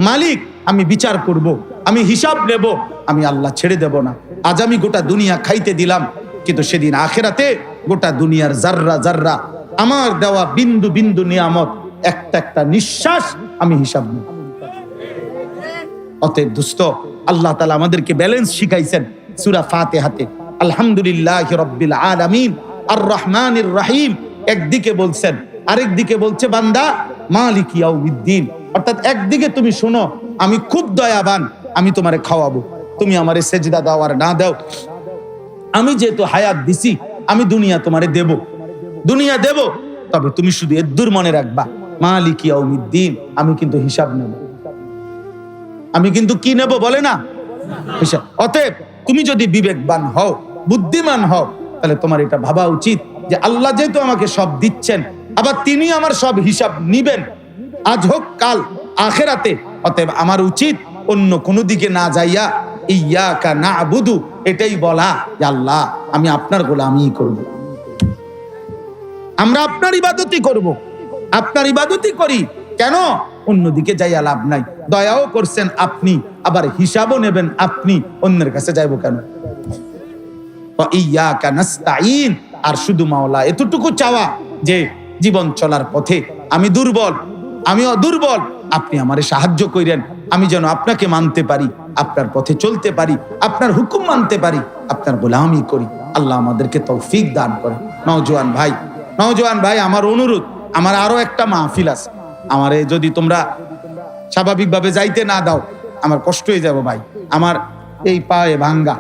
মালিক, আমি বিচার করব, আমি হিসাব নেব, আমি আল্লাহ ছেড়ে দেব না। আজ আমি গোটা দুনিয়া খাইতে দিলাম, কিন্তু সেদিন আখেরাতে গোটা দুনিয়ার জাররা জাররা, আমার দেওয়া বিন্দু বিন্দু নিয়ামত, একটা একটা নিঃশ্বাস আমি হিসাব নেব। অতএব দোস্ত, আল্লাহ তাআলা আমাদেরকে ব্যালেন্স শিখাইছেন সূরা ফাতিহাতে, আলহামদুলিল্লাহি রাব্বিল আলামিন আর রহমানির রহিম একদিকে বলছেন, আরেক দিকে বলছে বান্দা মালিক ইয়াউমিদ্দিন। অর্থাৎ একদিকে তুমি শোনো আমি খুব দয়াবান, আমি তোমারে খাওয়াবো, তুমি আমারে সেজদা দাও আর না দাও, আমি যেহেতু হায়াত দিছি, আমি দুনিয়া তোমারে দেব, দুনিয়া দেব, তবে তুমি শুধু এদ্দুর মনে রাখবা মালিক ইয়াউমিদ্দিন, আমি কিন্তু হিসাব নেব। আমি কিন্তু কি নেব বলে না, হিসাব। অতএব তুমি যদি বিবেকবান হও, বুদ্ধিমান হও, তাহলে তোমার এটা ভাবা উচিত যে আল্লাহ যেহেতু আমাকে সব দিচ্ছেন, আবার তিনি আমার সব হিসাব নিবেন, আজ হোক কাল আখিরাতে। অতএব আমার উচিত অন্য কোনো দিকে না যাইয়া ইয়াকা না'বুদু এটাই বলা যে আল্লাহ আমি আপনার গোলামি করব, আমরা আপনার ইবাদতই করব, আপনার ইবাদতই করি। কেন অন্যদিকে যাইয়া লাভ নাই? দয়াও করছেন আপনি, আবার হিসাবও নেবেন আপনি, অন্যের কাছে যাইবো কেন? ইয়াকা নাস্তাইন, আর শুধু মাওলা এতটুকু চাওয়া যে জীবন চলার পথে আমি দুর্বল, আমিও দুর্বল, আপনি আমারে সাহায্য কইরেন, আমি যেন আপনাকে মানতে পারি, আপনার পথে চলতে পারি, আপনার হুকুম মানতে পারি, আপনার গোলামি করি। আল্লাহ আমাদেরকে তৌফিক দান করে। নওজোয়ান ভাই, আমার অনুরোধ, আমার আরো একটা মাহফিল আছে, আমারে যদি তোমরা স্বাভাবিকভাবে যাইতে না দাও আমার কষ্ট হয়ে যাব ভাই। আমার এই পায়ে ভাঙ্গা,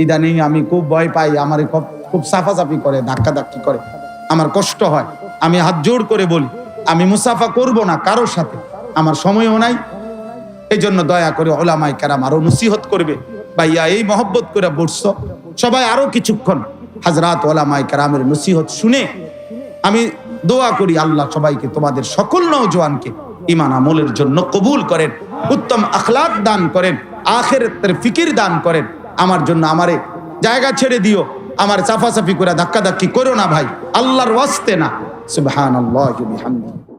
ইদানিং আমি খুব ভয় পাই, আমার খুব সাফাসাফি করে, ধাক্কাধাক্কি করে, আমার কষ্ট হয়। আমি হাত জোড় করে বলি আমি মুসাফা করব না কারোর সাথে, আমার সময়ও নাই। এই জন্য দয়া করে ওলামায়ে কেরাম আরো নসিহত করবে, ভাইয়া এই মহব্বত করে বসছো, সবাই আরো কিছুক্ষণ হযরত ওলামায়ে কেরামের নসিহত শুনে আমি দোয়া করি আল্লাহ সবাইকে, তোমাদের সকল নওজোয়ানকে ঈমান আমলের জন্য কবুল করেন, উত্তম আখলাক দান করেন, আখিরাতের ফিকির দান করেন। আমার জন্য আমারে জায়গা ছেড়ে দিও, আমার চাফাচাফি করে ধাক্কাধাক্কি করো না ভাই, আল্লাহর ওয়াস্তে না। সুবহানাল্লাহি ওয়া বিহামদিহি।